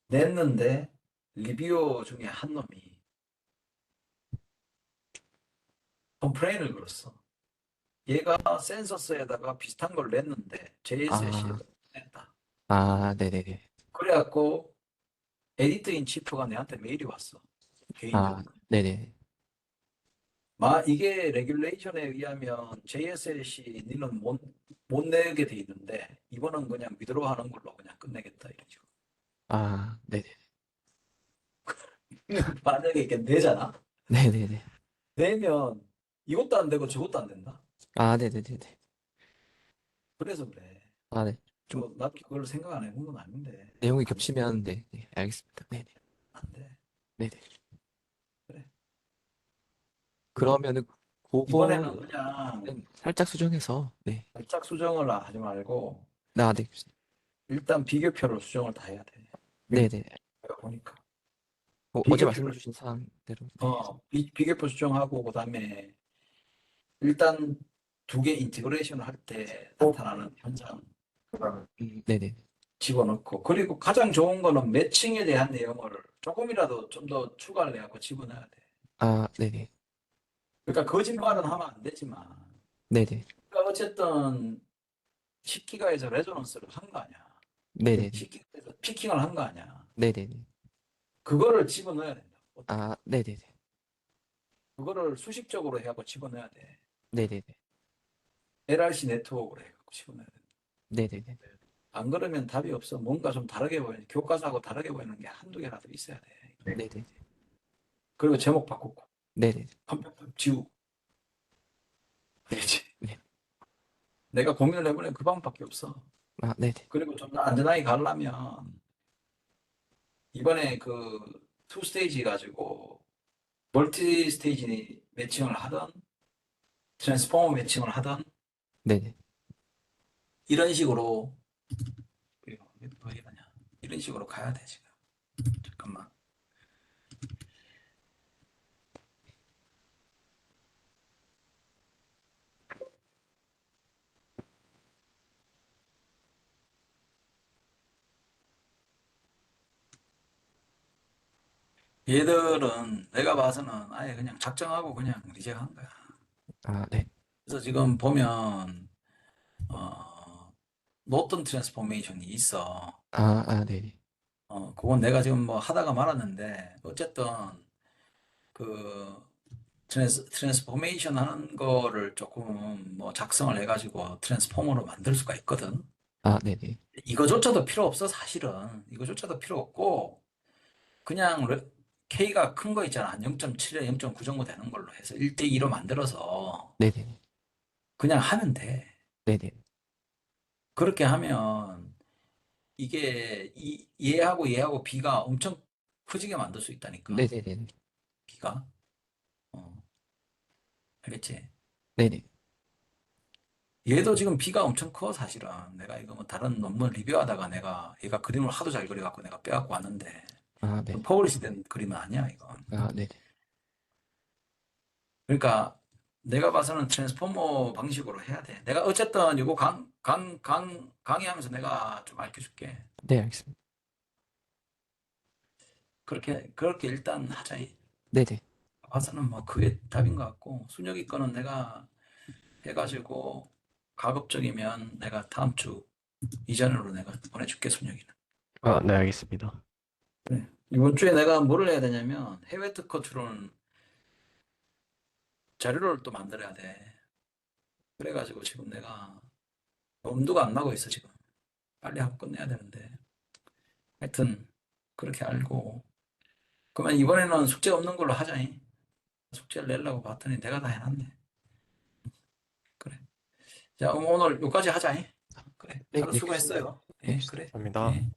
냈는데, 리뷰어 중에 한 놈이 컴플레인을 걸었어. 얘가 센서스에다가 비슷한 걸 냈는데, 아, JSC에다가 냈다. 아, 네네네. 그래갖고, 에디터 인 치프가 내한테 메일이 왔어. 아, 개인적으로. 네네. 이게 레귤레이션에 의하면 JSLC 니는 못 내게 돼 있는데 이번은 그냥 위드로 하는 걸로 그냥 끝내겠다 이런 식으로. 아, 네네. 만약에 이게 내잖아. 네네네. 내면 이것도 안 되고 저것도 안 된다. 아, 네네네네. 그래서 그래. 아, 네. 좀 나 그걸 생각 안 해본 건 아닌데 내용이 겹치면, 네, 네, 알겠습니다. 네네. 안 돼. 네네. 그래. 그러면은, 이번에는 그거는 그냥 살짝 수정해서, 네. 살짝 수정을 하지 말고 아, 네, 교수님. 일단 비교표로 수정을 다 해야 돼. 네네. 내가 보니까 어제 비교표를 말씀해 주신 사항대로, 네. 비교표 수정하고 그다음에 일단 두 개 인티그레이션을 할 때 나타나는 현상 네네. 집어넣고 그리고 가장 좋은 거는 매칭에 대한 내용을 조금이라도 좀 더 추가를 해갖고 집어넣어야 돼. 아, 네네. 그러니까 거짓말은 하면 안 되지만 네네. 그러니까 어쨌든 10기가에서 레조넌스를 한 거 아니야. 네네네. 10기가에서 피킹을 한 거 아니야. 네네네. 그거를 집어넣어야 된다. 아, 네네네. 그거를 수식적으로 해갖고 집어넣어야 돼. 네네네. LRC 네트워크로 해갖고 집어넣어야 돼. 네네네. 안 그러면 답이 없어. 뭔가 좀 다르게 보이는, 교과서하고 다르게 보이는 게 한두 개라도 있어야 돼. 네네네. 그리고 제목 바꾸고, 네네네. 컴퓨터 지우고. 되지. 네. 내가 고민을 해보면 그 방법밖에 없어. 아, 네네. 그리고 좀 더 안전하게 가려면, 이번에 투 스테이지 가지고, 멀티 스테이지 매칭을 하던, 트랜스포머 매칭을 하던, 네네. 이런 식으로, 이거 왜 이러냐. 이런 식으로 가야 돼, 지금. 잠깐만. 얘들은 내가 봐서는 아예 그냥 작정하고 그냥 리젝한 거야. 아, 네. 그래서 지금 보면 노턴 트랜스포메이션이 있어. 네네. 그건 내가 지금 뭐 하다가 말았는데 어쨌든 그 트랜스포메이션 하는 거를 조금 뭐 작성을 해가지고 트랜스포머로 만들 수가 있거든. 아, 네네. 이거조차도 필요 없어 사실은. 이거조차도 필요 없고 그냥 K가 큰 거 있잖아. 한 0.7에 0.9 정도 되는 걸로 해서 1대2로 만들어서 네네. 그냥 하면 돼. 네네. 그렇게 하면 이게 얘하고 얘하고 B가 엄청 커지게 만들 수 있다니까. 네네네. B가. 어, 알겠지? 네네. 얘도 지금 B가 엄청 커 사실은. 내가 이거 뭐 다른 논문 리뷰하다가 내가 얘가 그림을 하도 잘 그려갖고 내가 빼갖고 왔는데 아, 네. 퍼블리시 된 그림은 아니야 이건. 아, 네네. 그러니까 내가 봐서는 트랜스포머 방식으로 해야 돼. 내가 어쨌든 이거 강의하면서 내가 좀 알려줄게. 네, 알겠습니다. 그렇게 일단 하자. 네네. 봐서는 뭐 그게 답인 것 같고, 순혁이 거는 내가 해가지고 가급적이면 내가 다음 주 이전으로 내가 보내줄게, 순혁이는. 아, 네, 알겠습니다. 그래. 이번 주에 내가 뭐를 해야 되냐면 해외 특허 출원 자료를 또 만들어야 돼. 그래가지고 지금 내가 엄두가 안 나고 있어, 지금. 빨리 하고 끝내야 되는데. 하여튼 그렇게 알고. 그러면 이번에는 숙제 없는 걸로 하자잉. 숙제를 내려고 봤더니 내가 다 해놨네. 그래. 자, 오늘 여기까지 하자잉. 그래. 네, 다들 네. 수고했어요. 네. 그래. 감사합니다.